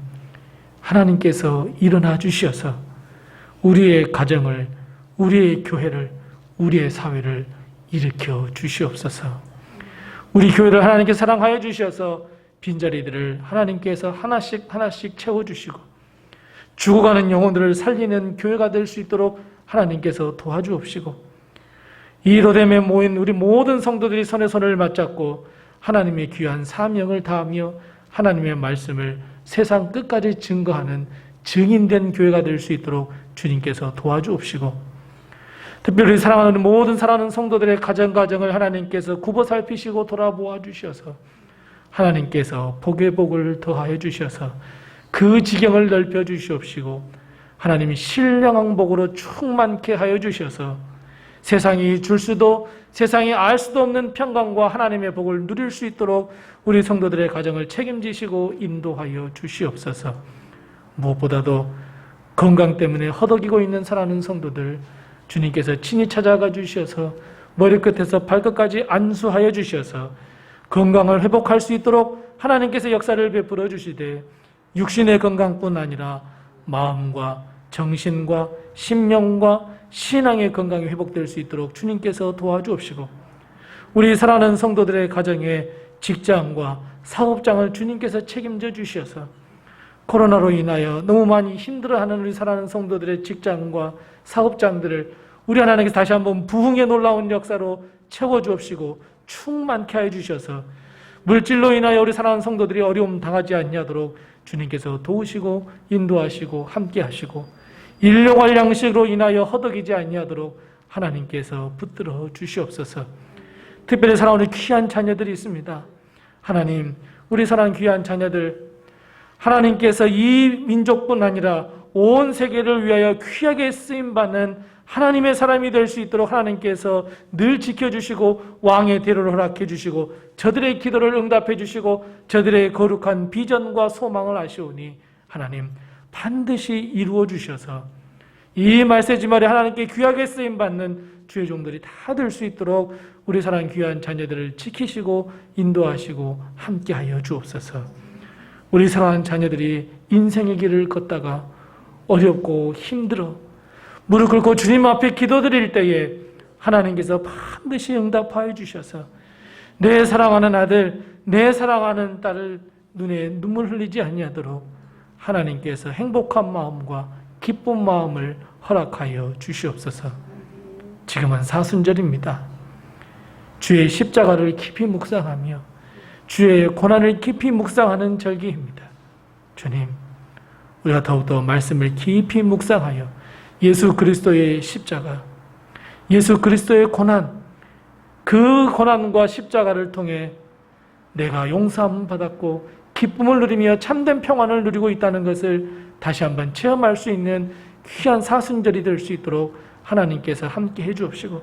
하나님께서 일어나 주시어서 우리의 가정을, 우리의 교회를, 우리의 사회를 일으켜 주시옵소서. 우리 교회를 하나님께서 사랑하여 주셔서 빈자리들을 하나님께서 하나씩 채워주시고 죽어가는 영혼들을 살리는 교회가 될 수 있도록 하나님께서 도와주옵시고, 이 로뎀에 모인 우리 모든 성도들이 손에 손을 맞잡고 하나님의 귀한 사명을 다하며 하나님의 말씀을 세상 끝까지 증거하는 증인된 교회가 될 수 있도록 주님께서 도와주옵시고, 특별히 사랑하는 모든 사랑하는 성도들의 가정을 하나님께서 굽어 살피시고 돌아보아 주셔서 하나님께서 복의 복을 더하여 주셔서 그 지경을 넓혀 주시옵시고, 하나님이 신령한 복으로 충만케 하여 주셔서 세상이 줄 수도, 세상이 알 수도 없는 평강과 하나님의 복을 누릴 수 있도록 우리 성도들의 가정을 책임지시고 인도하여 주시옵소서. 무엇보다도 건강 때문에 허덕이고 있는 사랑하는 성도들 주님께서 친히 찾아가 주셔서 머리끝에서 발끝까지 안수하여 주셔서 건강을 회복할 수 있도록 하나님께서 역사를 베풀어 주시되, 육신의 건강뿐 아니라 마음과 정신과 심령과 신앙의 건강이 회복될 수 있도록 주님께서 도와주옵시고, 우리 사랑하는 성도들의 가정에 직장과 사업장을 주님께서 책임져 주셔서 코로나로 인하여 너무 많이 힘들어하는 우리 사랑하는 성도들의 직장과 사업장들을 우리 하나님께서 다시 한번 부흥의 놀라운 역사로 채워주옵시고 충만케 하여 주셔서 물질로 인하여 우리 사랑하는 성도들이 어려움 당하지 아니하도록 주님께서 도우시고 인도하시고 함께하시고 일용할 양식으로 인하여 허덕이지 아니하도록 하나님께서 붙들어 주시옵소서. 특별히 사랑하는 귀한 자녀들이 있습니다. 하나님, 우리 사랑하는 귀한 자녀들, 하나님께서 이 민족뿐 아니라 온 세계를 위하여 귀하게 쓰임받는 하나님의 사람이 될 수 있도록 하나님께서 늘 지켜주시고 왕의 대로를 허락해 주시고 저들의 기도를 응답해 주시고 저들의 거룩한 비전과 소망을 아시오니 하나님 반드시 이루어 주셔서 이 말세지 말에 하나님께 귀하게 쓰임받는 주의 종들이 다 될 수 있도록 우리 사랑하는 귀한 자녀들을 지키시고 인도하시고 함께하여 주옵소서. 우리 사랑하는 자녀들이 인생의 길을 걷다가 어렵고 힘들어 무릎 꿇고 주님 앞에 기도드릴 때에 하나님께서 반드시 응답하여 주셔서 내 사랑하는 아들, 내 사랑하는 딸을 눈에 눈물 흘리지 아니하도록 하나님께서 행복한 마음과 기쁜 마음을 허락하여 주시옵소서. 지금은 사순절입니다. 주의 십자가를 깊이 묵상하며 주의 고난을 깊이 묵상하는 절기입니다. 주님, 우리가 더욱더 말씀을 깊이 묵상하여 예수 그리스도의 십자가, 예수 그리스도의 고난, 그 고난과 십자가를 통해 내가 용서함 받았고 기쁨을 누리며 참된 평안을 누리고 있다는 것을 다시 한번 체험할 수 있는 귀한 사순절이 될 수 있도록 하나님께서 함께 해주옵시고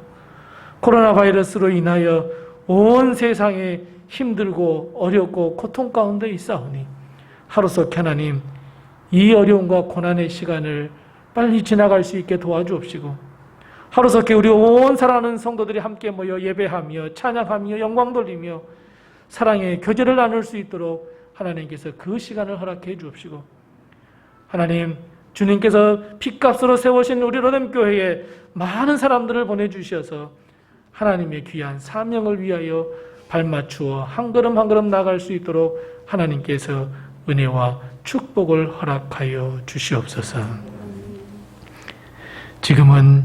코로나 바이러스로 인하여 온 세상에 힘들고 어렵고 고통 가운데 있사오니 하루속히 하나님 이 어려움과 고난의 시간을 빨리 지나갈 수 있게 도와주옵시고 하루속히 우리 온 사랑하는 성도들이 함께 모여 예배하며 찬양하며 영광 돌리며 사랑의 교제를 나눌 수 있도록 하나님께서 그 시간을 허락해 주옵시고 하나님 주님께서 핏값으로 세우신 우리 로뎀교회에 많은 사람들을 보내주셔서 하나님의 귀한 사명을 위하여 발맞추어 한 걸음 한 걸음 나아갈 수 있도록 하나님께서 은혜와 축복을 허락하여 주시옵소서. 지금은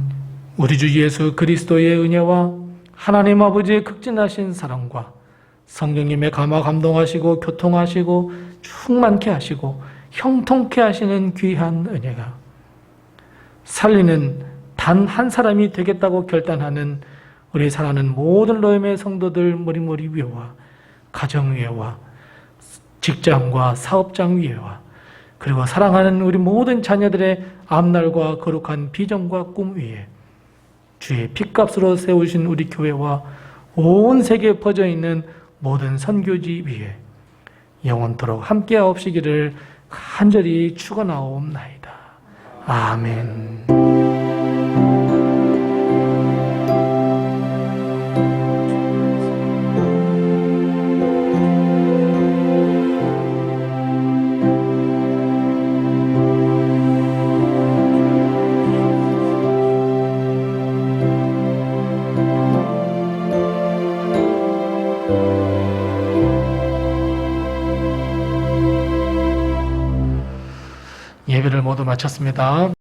우리 주 예수 그리스도의 은혜와 하나님 아버지의 극진하신 사랑과 성령님의 감화 감동하시고 교통하시고 충만케 하시고 형통케 하시는 귀한 은혜가 살리는 단 한 사람이 되겠다고 결단하는 우리 사랑하는 모든 로뎀의 성도들 머리머리 위에와 가정 위에와 직장과 사업장 위에와 그리고 사랑하는 우리 모든 자녀들의 앞날과 거룩한 비전과 꿈 위에 주의 핏값으로 세우신 우리 교회와 온 세계에 퍼져 있는 모든 선교지 위에 영원토록 함께하옵시기를 간절히 축원하옵나이다. 아멘. 예배를 모두 마쳤습니다.